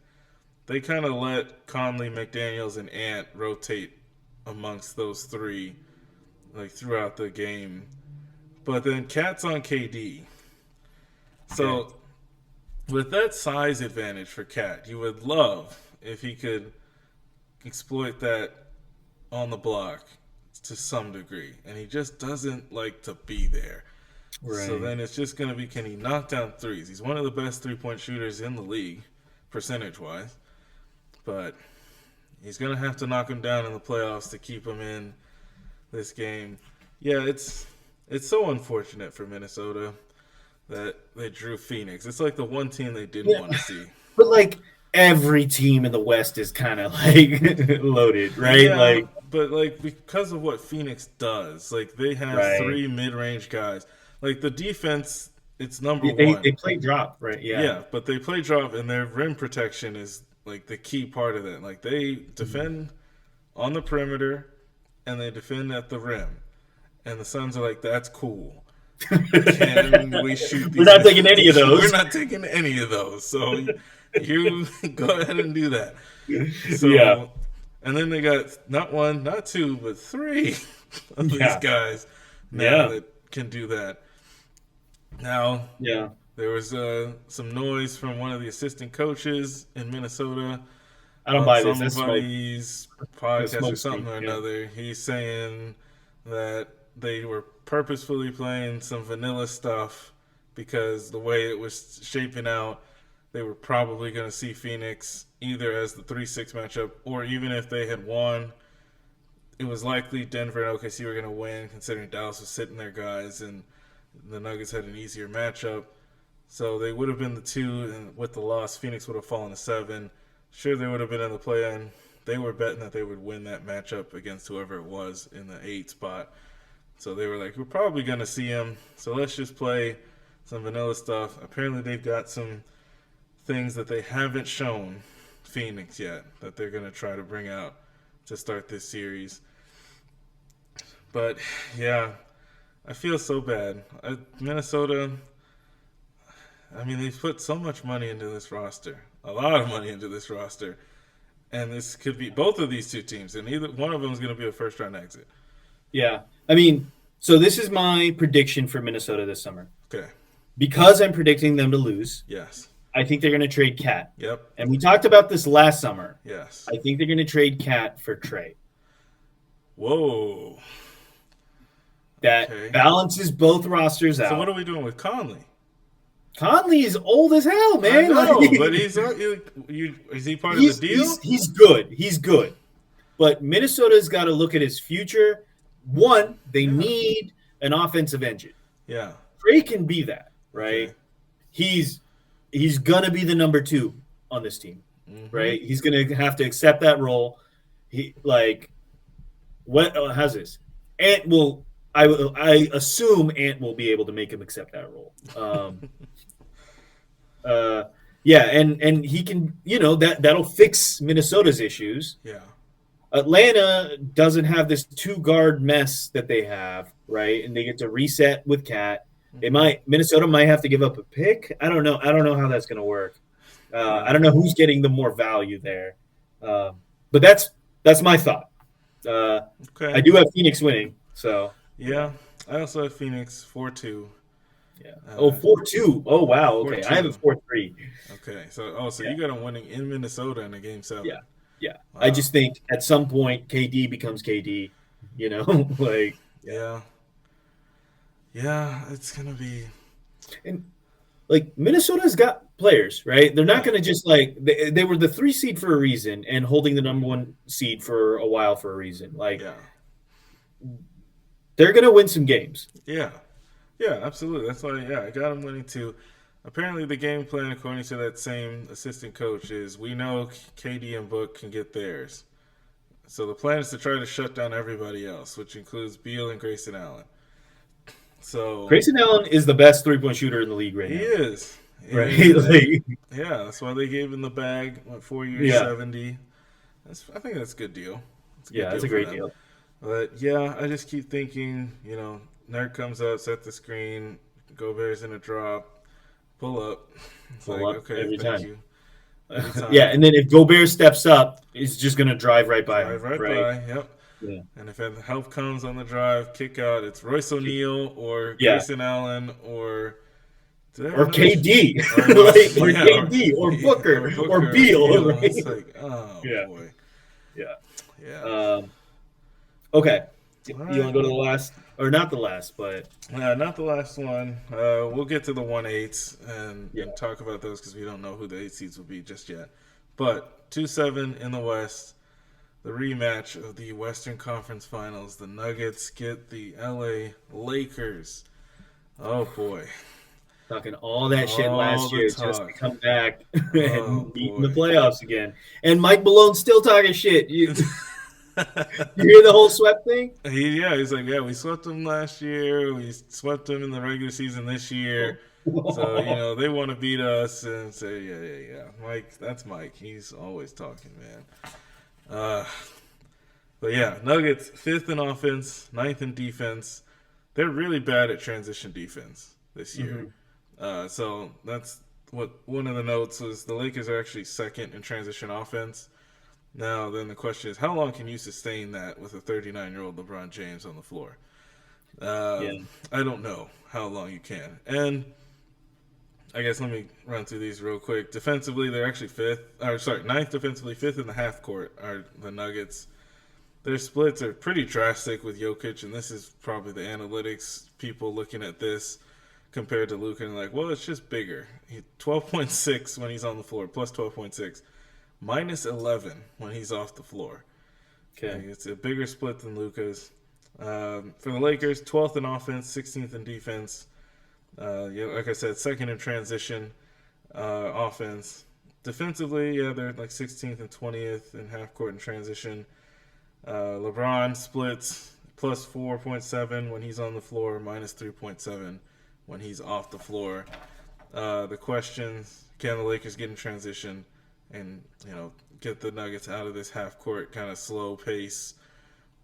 They kind of let Conley, McDaniels, and Ant rotate amongst those three, like throughout the game. But then Cat's on KD. So Okay. with that size advantage for Cat, you would love if he could exploit that on the block to some degree, and he just doesn't like to be there. Right. So then it's just going to be, can he knock down threes? He's one of the best 3-point shooters in the league, percentage-wise, but he's going to have to knock him down in the playoffs to keep him in this game. Yeah, it's so unfortunate for Minnesota that they drew Phoenix. It's like the one team they didn't want to see. But like every team in the West is kind of like loaded, right? Yeah, Like but like because of what Phoenix does, like they have Right. three mid-range guys. Like the defense, it's number they one. play drop, right? Yeah. Yeah, but they play drop, and their rim protection is like the key part of that. Like they defend on the perimeter, and they defend at the rim. And the Suns are like, that's cool. Can we shoot these? We're not taking any of those. We're not taking any of those. So you go ahead and do that. So, Yeah. and then they got not one, not two, but three of these Yeah. guys now Yeah. that can do that. Now, Yeah. there was some noise from one of the assistant coaches in Minnesota I don't on buy this. That's smoke. somebody's podcast or smoke something screen, or yeah. another. He's saying that they were purposefully playing some vanilla stuff because the way it was shaping out, they were probably going to see Phoenix either as the 3-6 matchup, or even if they had won, it was likely Denver and OKC were going to win, considering Dallas was sitting their guys and the Nuggets had an easier matchup. So they would have been the 2, and with the loss, Phoenix would have fallen to 7. Sure, they would have been in the play-in. They were betting that they would win that matchup against whoever it was in the 8 spot. So they were like, we're probably going to see him, so let's just play some vanilla stuff. Apparently they've got some things that they haven't shown Phoenix yet that they're going to try to bring out to start this series. But, yeah, I feel so bad. Minnesota, I mean, they've put so much money into this roster, a lot of money into this roster, and this could be both of these two teams, and either one of them is going to be a first-round exit. Yeah. I mean, so this is my prediction for Minnesota this summer. Okay. Because I'm predicting them to lose, Yes. I think they're going to trade Cat. Yep. And we talked about this last summer. Yes. I think they're going to trade Cat for Trey. Whoa. That Okay. balances both rosters out. So what are we doing with Conley? Conley is old as hell, man. I know, but is he part of the deal? He's good. He's good. But Minnesota's got to look at his future. One, they need an offensive engine. Yeah. Trey can be that, right? Okay. He's gonna be the number 2 on this team, right? He's gonna have to accept that role. How's this? Ant will. I assume Ant will be able to make him accept that role. Yeah, and he can. That'll fix Minnesota's issues. Yeah. Atlanta doesn't have this 2-guard mess that they have, right? And they get to reset with Cat. Minnesota might have to give up a pick. I don't know how that's going to work. I don't know who's getting the more value there. But that's my thought. Okay. I do have Phoenix winning. So yeah, I also have Phoenix 4-2. Yeah. 4-2. Oh wow. Okay, 4-2. I have a 4-3. Okay. So you got them winning in Minnesota in a game 7. Yeah. Yeah. Wow. I just think at some point KD becomes KD. Like. Yeah. Yeah, it's gonna be. And like Minnesota's got players, right? They're not going to just they were the 3 seed for a reason and holding the number 1 seed for a while for a reason. They're going to win some games. Yeah, absolutely. That's why. Yeah, I got them winning too. Apparently, the game plan, according to that same assistant coach, is we know KD and Book can get theirs. So the plan is to try to shut down everybody else, which includes Beal and Grayson Allen. So Grayson Allen is the best 3-point shooter in the league right now. He is. Right. Yeah, that's why they gave him the bag. 4 years, 70. I think that's a good deal. That's a great deal. But yeah, I just keep thinking, Nerd comes up, set the screen, Gobert's in a drop, pull up. It's pull like, up okay, every thank time. you. Every time. Yeah, and then if Gobert steps up, he's just going to drive right by him. Drive right by, yep. Yeah. And if help comes on the drive, kick out, it's Royce O'Neal or Grayson Allen or KD. Or KD or Booker or Beal. Right? It's like, oh boy. Yeah. Okay. You Right. want to go to the last, or not the last, but not the last one. We'll get to the 1-8s and talk about those because we don't know who the 8 seeds will be just yet. But 2-7 in the West, the rematch of the Western Conference Finals. The Nuggets get the LA Lakers. Oh boy. Talking all that shit last year just to come back and beat in the boy. playoffs again. And Mike Malone's still talking shit. You hear the whole swept thing? He's like, we swept them last year. We swept them in the regular season this year. So, they want to beat us and say, yeah. Mike, that's Mike. He's always talking, man. But yeah, Nuggets, 5th in offense, 9th in defense. They're really bad at transition defense this year. So that's what one of the notes was. The Lakers are actually 2nd in transition offense. Now, then the question is, how long can you sustain that with a 39-year-old LeBron James on the floor? I don't know how long you can. And I guess let me run through these real quick. Defensively, they're actually 9th defensively, 5th in the half court are the Nuggets. Their splits are pretty drastic with Jokic, and this is probably the analytics people looking at this compared to Luka and like, well, it's just bigger. 12.6 when he's on the floor, plus 12.6. Minus 11 when he's off the floor. Okay, it's a bigger split than Luka's. For the Lakers, 12th in offense, 16th in defense. Like I said, 2nd in transition offense. Defensively, they're like 16th and 20th in half court and transition. LeBron splits plus 4.7 when he's on the floor, minus 3.7 when he's off the floor. The questions: can the Lakers get in transition and get the Nuggets out of this half court kind of slow pace?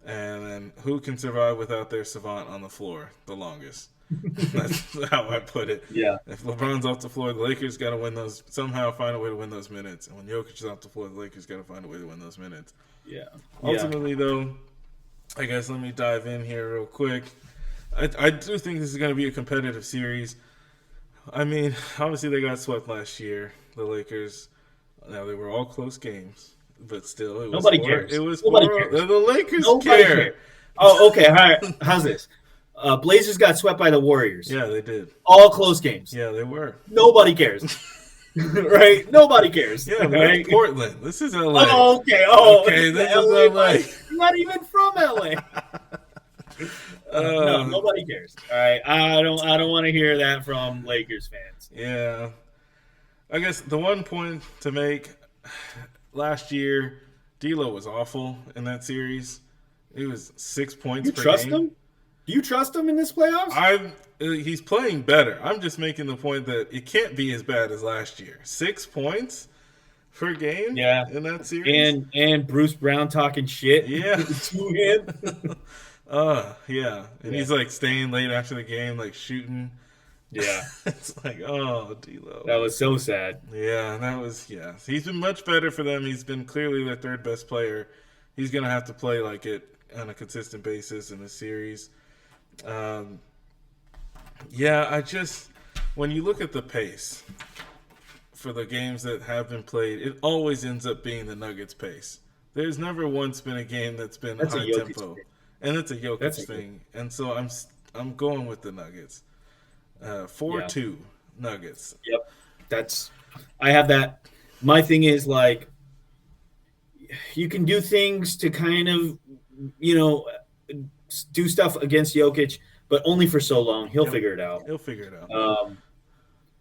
And then who can survive without their savant on the floor the longest? That's how I put it. Yeah. If LeBron's off the floor, the Lakers got to win those. Somehow find a way to win those minutes. And when Jokic is off the floor, the Lakers got to find a way to win those minutes. Yeah. Ultimately, though, I guess let me dive in here real quick. I do think this is going to be a competitive series. I mean, obviously they got swept last year. The Lakers. Now they were all close games, but still, it was Nobody four. It cares. was Nobody four. cares. The Lakers Nobody care. cares. Oh, okay. All right. How's this? Blazers got swept by the Warriors. Yeah, they did. All close games. Yeah, they were. Nobody cares. Right? Nobody cares. Yeah, but right? that's Portland. This is LA. Oh, okay. Oh, Okay, this is LA. LA. You're not even from LA. No, nobody cares. All right. I don't want to hear that from Lakers fans. Yeah. I guess the one point to make last year, D'Lo was awful in that series. It was 6 points You per trust game. him? Do you trust him in this playoffs? He's playing better. I'm just making the point that it can't be as bad as last year. 6 points per game in that series. And Bruce Brown talking shit to him. Yeah. And he's like staying late after the game, like shooting. Yeah. It's like, oh, D'Lo. That was so sad. Yeah, he's been much better for them. He's been clearly their third best player. He's going to have to play like it on a consistent basis in the series. When you look at the pace for the games that have been played, it always ends up being the Nuggets pace. There's never once been a game that's been high tempo. And it's a Jokic thing. And so I'm going with the Nuggets. 4-2 Nuggets. Yep. I have that. My thing is like you can do things to kind of, do stuff against Jokic, but only for so long. He'll figure it out.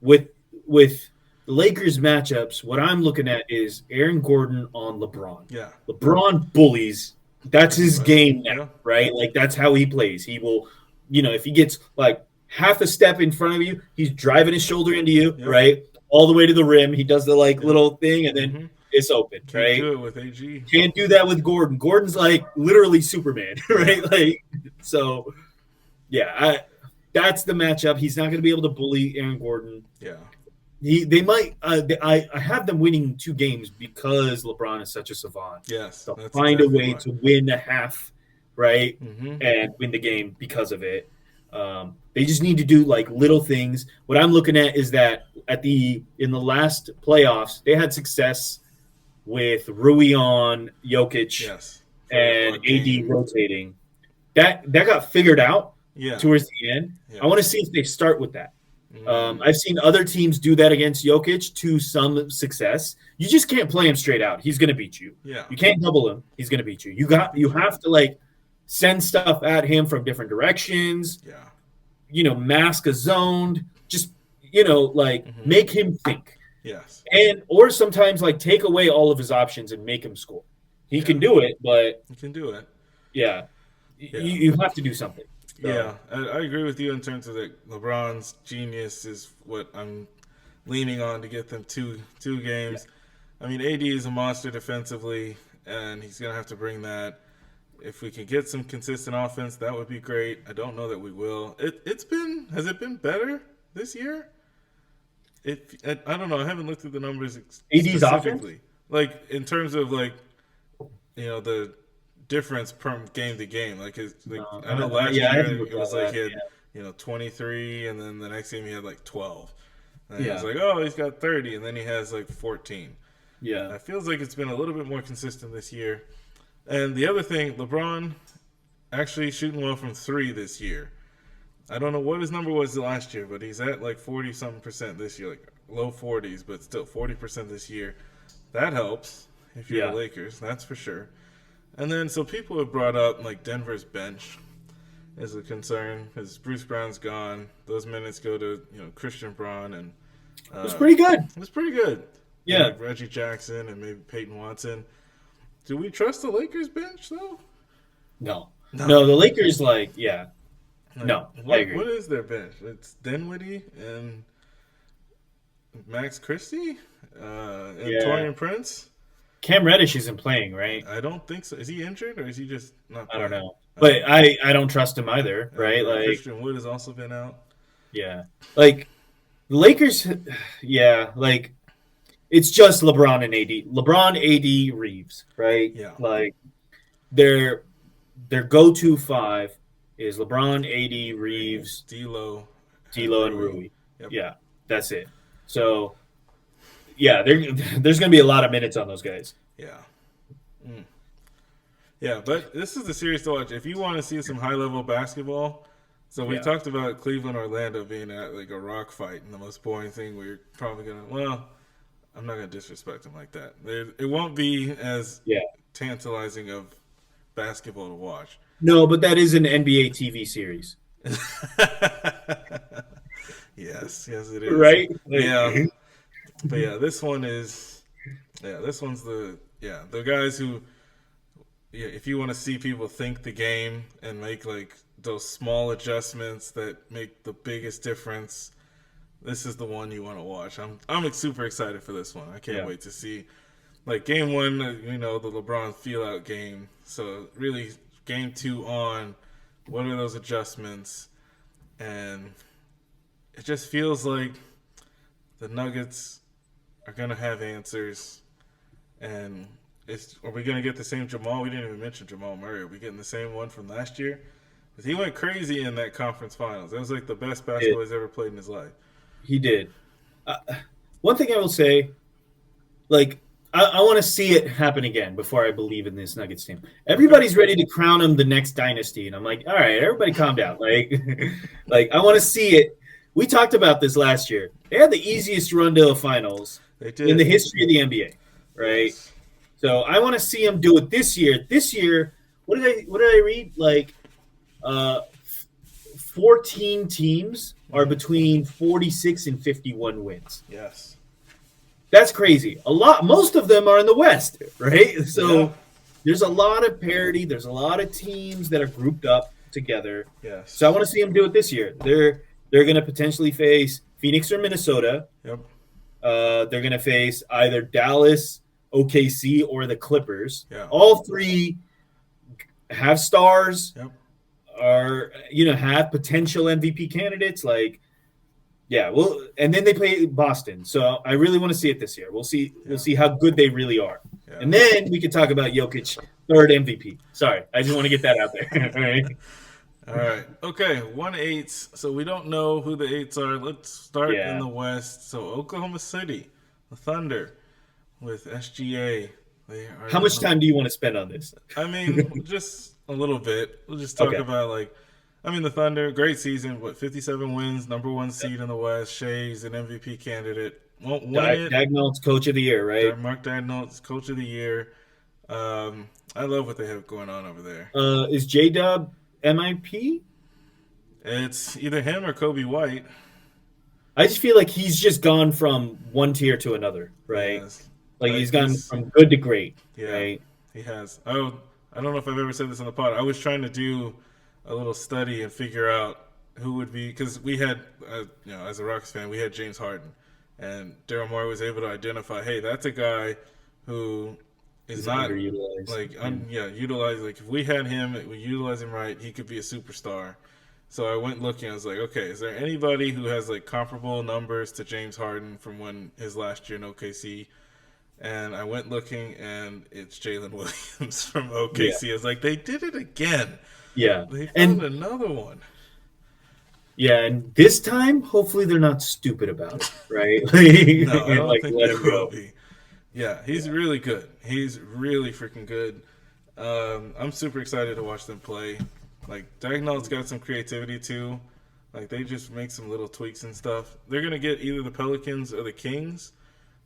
With the Lakers matchups, what I'm looking at is Aaron Gordon on LeBron. Yeah. LeBron bullies. That's his game now, right? Like that's how he plays. He will, if he gets like half a step in front of you, he's driving his shoulder into you, right? All the way to the rim. He does the little thing, and then it's open, right? Can't do it with AG. Can't do that with Gordon. Gordon's like literally Superman, right? So, that's the matchup. He's not going to be able to bully Aaron Gordon. Yeah. They might. I have them winning 2 games because LeBron is such a savant. Yes, they'll find a way to win a half, right, Mm-hmm. and win the game because of it. They just need to do like little things. What I'm looking at is that in the last playoffs, they had success with Rui on Jokic and AD rotating. That got figured out towards the end. Yeah. I want to see if they start with that. I've seen other teams do that against Jokic to some success. You just can't play him straight out. He's going to beat you. Yeah. You can't double him. He's going to beat you. You have to like send stuff at him from different directions. Yeah. Mask a zone. Just make him think. Yes. Or sometimes like take away all of his options and make him score. He can do it, but he can do it. Yeah. You have to do something. So. Yeah, I agree with you in terms of that. LeBron's genius is what I'm leaning on to get them two games. Yeah. I mean, AD is a monster defensively, and he's going to have to bring that. If we can get some consistent offense, that would be great. I don't know that we will. Has it been better this year? I don't know. I haven't looked at the numbers AD's offense? Like in terms of the difference from game to game. I know last year it was like he had 23, and then the next game he had like 12. And he was like, oh, he's got 30, and then he has like 14. Yeah, it feels like it's been a little bit more consistent this year. And the other thing, LeBron actually shooting well from 3 this year. I don't know what his number was last year, but he's at like 40-something% this year, like low 40s, but still 40% this year. That helps if you're the Lakers, that's for sure. And then, so people have brought up like Denver's bench as a concern because Bruce Brown's gone. Those minutes go to Christian Braun, and it was pretty good. It was pretty good. Yeah, like Reggie Jackson and maybe Peyton Watson. Do we trust the Lakers bench though? No. The Lakers no. What is their bench? It's Dinwiddie and Max Christie and Taurean Prince. Cam Reddish isn't playing, right? I don't think so. Is he injured or is he just not I playing? don't know. But I don't trust him either, right? Christian Wood has also been out. Yeah. Like the Lakers, it's just LeBron and AD. LeBron, AD, Reeves, right? Yeah. Like their go-to 5 is LeBron, AD, Reeves, D'Lo, and Rui. Yep. Yeah. That's it. So yeah, there's going to be a lot of minutes on those guys. Yeah. Mm. Yeah, but this is the series to watch. If you want to see some high level basketball, so we Yeah. talked about Cleveland Orlando being at like a rock fight and the most boring thing where you're probably gonna I'm not gonna disrespect them like that. It won't be as Yeah. tantalizing of basketball to watch. No, but that is an NBA TV series, Yes, it is. right? Yeah, but yeah, this one's the guys who if you want to see people think the game and make like those small adjustments that make the biggest difference, this is the one you want to watch. I'm super excited for this one. I can't wait to see like game one. The LeBron feel out game. So really, game two on. What are those adjustments? And it just feels like the Nuggets are gonna have answers. And are we gonna get the same Jamal? We didn't even mention Jamal Murray. Are we getting the same one from last year? Because he went crazy in that conference finals. That was like the best basketball he's ever played in his life. He did. One thing I will say, like, I want to see it happen again before I believe in this Nuggets team. Everybody's ready to crown him the next dynasty, and I'm like, all right, everybody, calm down. Like I want to see it. We talked about this last year. They had the easiest run to the finals in the history of the NBA, right? Yes. So I want to see them do it this year. This year, what did I read? Like, 14 teams are between 46 and 51 wins. Yes. That's crazy. Most of them are in the West, right? So there's a lot of parity. There's a lot of teams that are grouped up together. Yes. So I want to see them do it this year. They're going to potentially face Phoenix or Minnesota. Yep. They're going to face either Dallas, OKC, or the Clippers. Yeah. All three have stars. Yep. Are have potential MVP candidates. Like, yeah, and then they play Boston. So I really want to see it this year. We'll see. Yeah. We'll see how good they really are, and then we can talk about Jokic, third MVP. Sorry, I just want to get that out there. All right. All right. Okay. 1-8. So we don't know who the 8s are. Let's start in the West. So Oklahoma City, the Thunder, with SGA. How much time do you want to spend on this? I mean, just a little bit. We'll just talk about the Thunder, great season. 57 wins, number one seed in the West. Shea's an MVP candidate. Won't win it. Daigneault's coach of the year, right? Mark Daigneault's coach of the year. I love what they have going on over there. Is J-Dub MIP? It's either him or Kobe White. I just feel like he's just gone from one tier to another, right? Yes. Like he's gone from good to great, right? He has. I don't know if I've ever said this on the pod. I was trying to do a little study and figure out who would be, because we had, as a Rockets fan, we had James Harden, and Daryl Morey was able to identify, hey, that's a guy who is not underutilized. utilized. Like if we had him, we utilize him right, he could be a superstar. So I went looking. I was like, okay, is there anybody who has like comparable numbers to James Harden from when his last year in OKC? And I went looking, and it's Jalen Williams from OKC. Yeah. I was like, they did it again. Yeah. They found another one. Yeah, and this time, hopefully they're not stupid about it, right? No, I don't think they will be. Yeah, he's really good. He's really freaking good. I'm super excited to watch them play. Like, Daigneault's got some creativity, too. Like, they just make some little tweaks and stuff. They're going to get either the Pelicans or the Kings.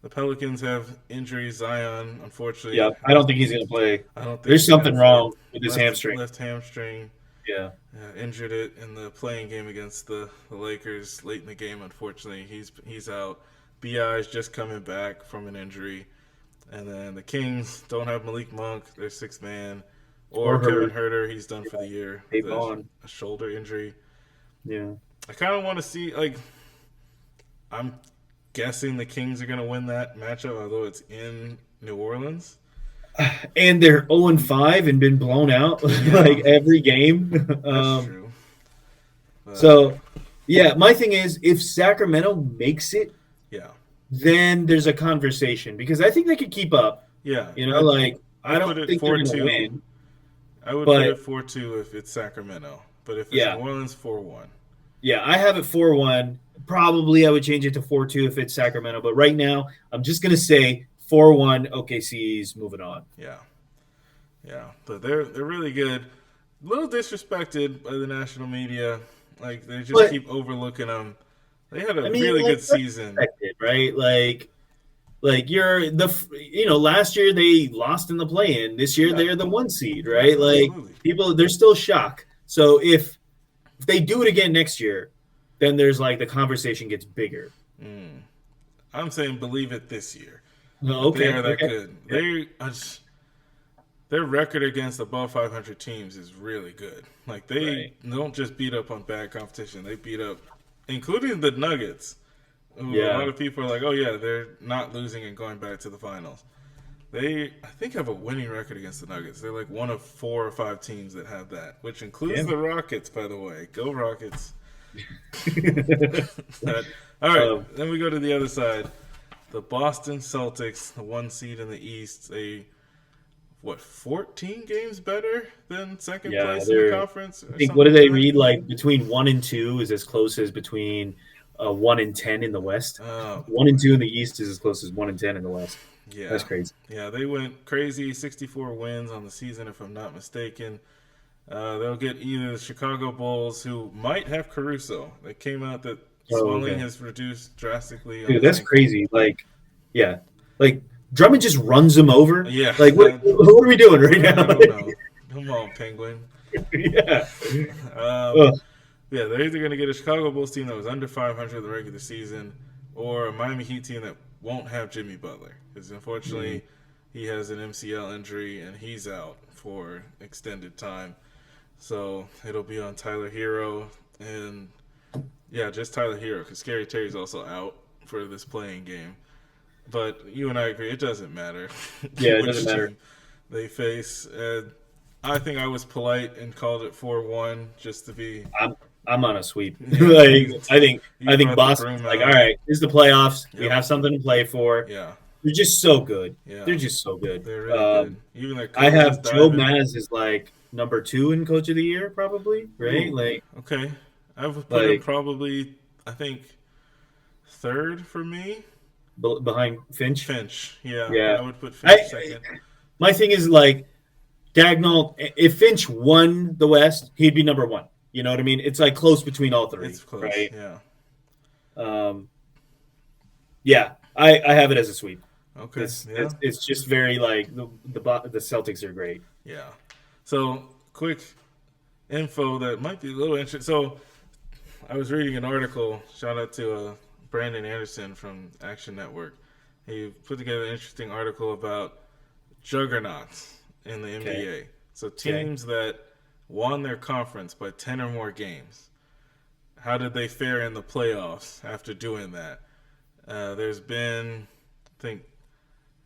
The Pelicans have injuries. Zion, unfortunately. Yeah, I don't think he's going to play. I don't think there's something wrong with his hamstring. Left hamstring. Yeah. Injured it in the playing game against the Lakers late in the game. Unfortunately, he's out. Bi's just coming back from an injury. And then the Kings don't have Malik Monk, their sixth man, or Kevin Huerter. He's done for the year. A shoulder injury. Yeah. I kind of want to see, I'm guessing the Kings are going to win that matchup, although it's in New Orleans. And they're 0-5 and been blown out every game. That's true. So, my thing is, if Sacramento makes it, then there's a conversation, because I think they could keep up. Yeah. I don't think they're going to win. I would put it 4-2 if it's Sacramento. But if it's New Orleans, 4-1. Yeah, I have it 4-1. Probably I would change it to 4-2 if it's Sacramento, but right now I'm just gonna say 4-1. OKC's moving on. Yeah, yeah, but they're really good. A little disrespected by the national media. Like they just But keep overlooking them. They had a I mean, really like, good that's season. expected, right? Like last year they lost in the play-in. This year Yeah, they're the 1 seed, yeah, right? Like absolutely. people, there's still shock. So if they do it again next year, then there's like the conversation gets bigger. Mm. I'm saying believe it this year Oh, that they okay, are that okay, good. yeah, Their record against above 500 teams is really good. Like they right, don't just beat up on bad competition; they beat up, including the Nuggets. Who a lot yeah. of people are like, oh yeah, they're not losing and going back to the finals. They, I think, have a winning record against the Nuggets. They're like one of 4 or 5 teams that have that, which includes Damn. the Rockets, by the way. Go Rockets! But, all right, um, then we go to the other side. The Boston Celtics, the 1 seed in the East, 14 games better than second yeah, place in the they're. conference I or think what something do like they that? read? Like between 1 and 2 is as close as between 1 and 10 in the West. Oh One boy, and two in the East is as close as 1 and 10 in the West. That's yeah, crazy. yeah. They went crazy, 64 wins on the season, if I'm not mistaken. They'll get either the Chicago Bulls, who might have Caruso. They came out that Oh, swelling okay. has reduced drastically on Dude, his that's ankle. crazy. Like, yeah, like Drummond just runs him over. Yeah, Like, what are we doing right I now? don't know. Come on, Penguin. Yeah. Um, Ugh. yeah, they're either going to get a Chicago Bulls team that was under 500 in the regular season, or a Miami Heat team that won't have Jimmy Butler, because Mm. unfortunately he has an MCL injury and he's out for extended time. So it'll be on Tyler Hero and yeah, just Tyler Hero, because Scary Terry's also out for this playing game. But you and I agree, it doesn't matter Yeah, it doesn't which matter. team they face. I think I was polite and called it 4-1 just to be. I'm I'm on a sweep. Yeah, Like, I think you I think brought the Boston's broom like, all out. right, this is the playoffs. We Yep. have something to play for. Yeah. They're just so good. Yeah. They're just so good. They're really good. Even their I coach is have Joe diving. Maz as like number 2 in Coach of the Year, probably. Right? Ooh. Okay. I would put him Like probably, I think, third for me. behind Finch. Finch. Yeah. Yeah. I would put Finch I second. My thing is like Dagnall. If Finch won the West, he'd be number 1. You know what I mean? It's like close between all three, It's close. right? Yeah. Um, yeah, I have it as a sweep. Okay. It's Yeah. it's, it's just very like the Celtics are great. Yeah. So, quick info that might be a little interesting. So, I was reading an article. Shout out to Brandon Anderson from Action Network. He put together an interesting article about juggernauts in the NBA. So, teams that won their conference by 10 or more games. How did they fare in the playoffs after doing that? There's been, I think,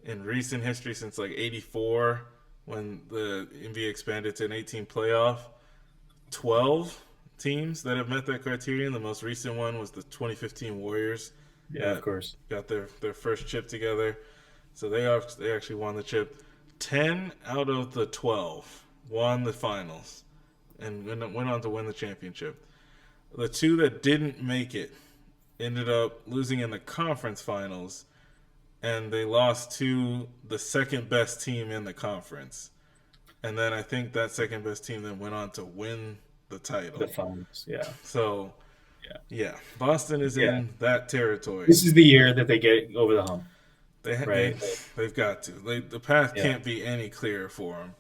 in recent history since like '84 when the NBA expanded to an 18 playoff, 12 teams that have met that criterion. The most recent one was the 2015 Warriors Yeah, of that course. got their first chip together. So they actually won the chip. 10 out of the 12 won the finals and went on to win the championship. The 2 that didn't make it ended up losing in the conference finals, and they lost to the second best team in the conference. And then I think that second best team then went on to win the The title. finals. Yeah, So, yeah, yeah, Boston is yeah. in that territory. This is the year that they get over the hump, They right? they've got to. The path Yeah, can't be any clearer for them.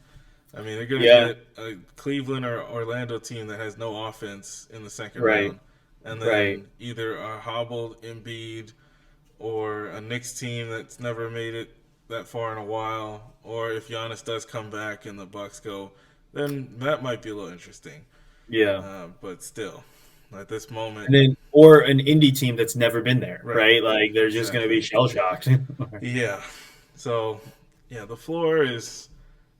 I mean, they're going to yeah, get a Cleveland or Orlando team that has no offense in the second right, round, and right. then either a hobbled Embiid or a Knicks team that's never made it that far in a while, or if Giannis does come back and the Bucks go, then that might be a little interesting. Yeah, But still, at this moment, and then or an indie team that's never been there, right? right? Like they're just going to Exactly. be shell shocked. Yeah. So, yeah, the floor is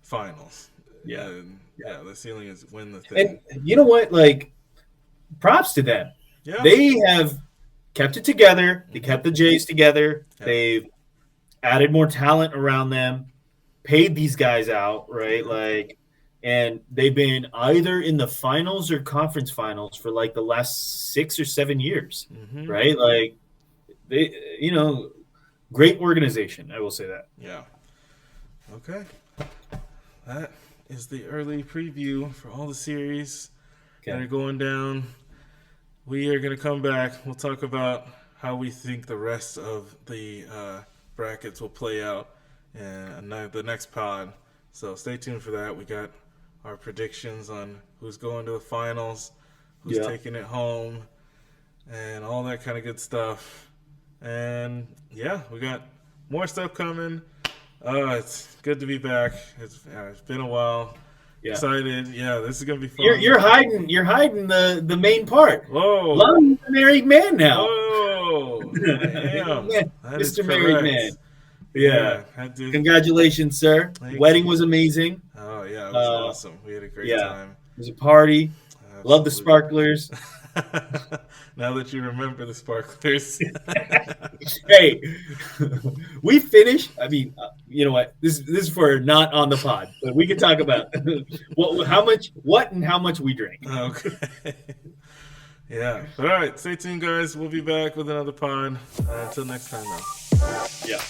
finals. Yeah, And, yeah. yeah, the ceiling is win the And thing. you know what? Like, props to them. Yeah. They have kept it together. They Mhm. kept the Jays together. Yeah. They've added more talent around them, paid these guys out, right? Yeah. Like, and they've been either in the finals or conference finals for like the last 6 or 7 years, right? Like they, great organization. I will say that. Yeah. Okay. That is the early preview for all the series that are going down. We are going to come back. We'll talk about how we think the rest of the brackets will play out in the next pod. So stay tuned for that. We got our predictions on who's going to the finals, who's taking it home, and all that kind of good stuff. And yeah, we got more stuff coming. It's good to be back. It's been a while. Yeah. Excited. Yeah, this is gonna be fun. You're hiding the main part. Whoa. Lonnie's a married man now. Whoa. Damn. Mr. Married Man. Yeah. Congratulations, sir. Wedding was amazing. Oh yeah, it was awesome. We had a great time. It was a party. Absolutely. Love the sparklers. Now that you remember the sparklers. Hey, we finished. I mean, you know what? This is for not on the pod, but we can talk about how much we drank. Okay. Yeah. But all right. Stay tuned, guys. We'll be back with another pod. Until next time, though. Yeah.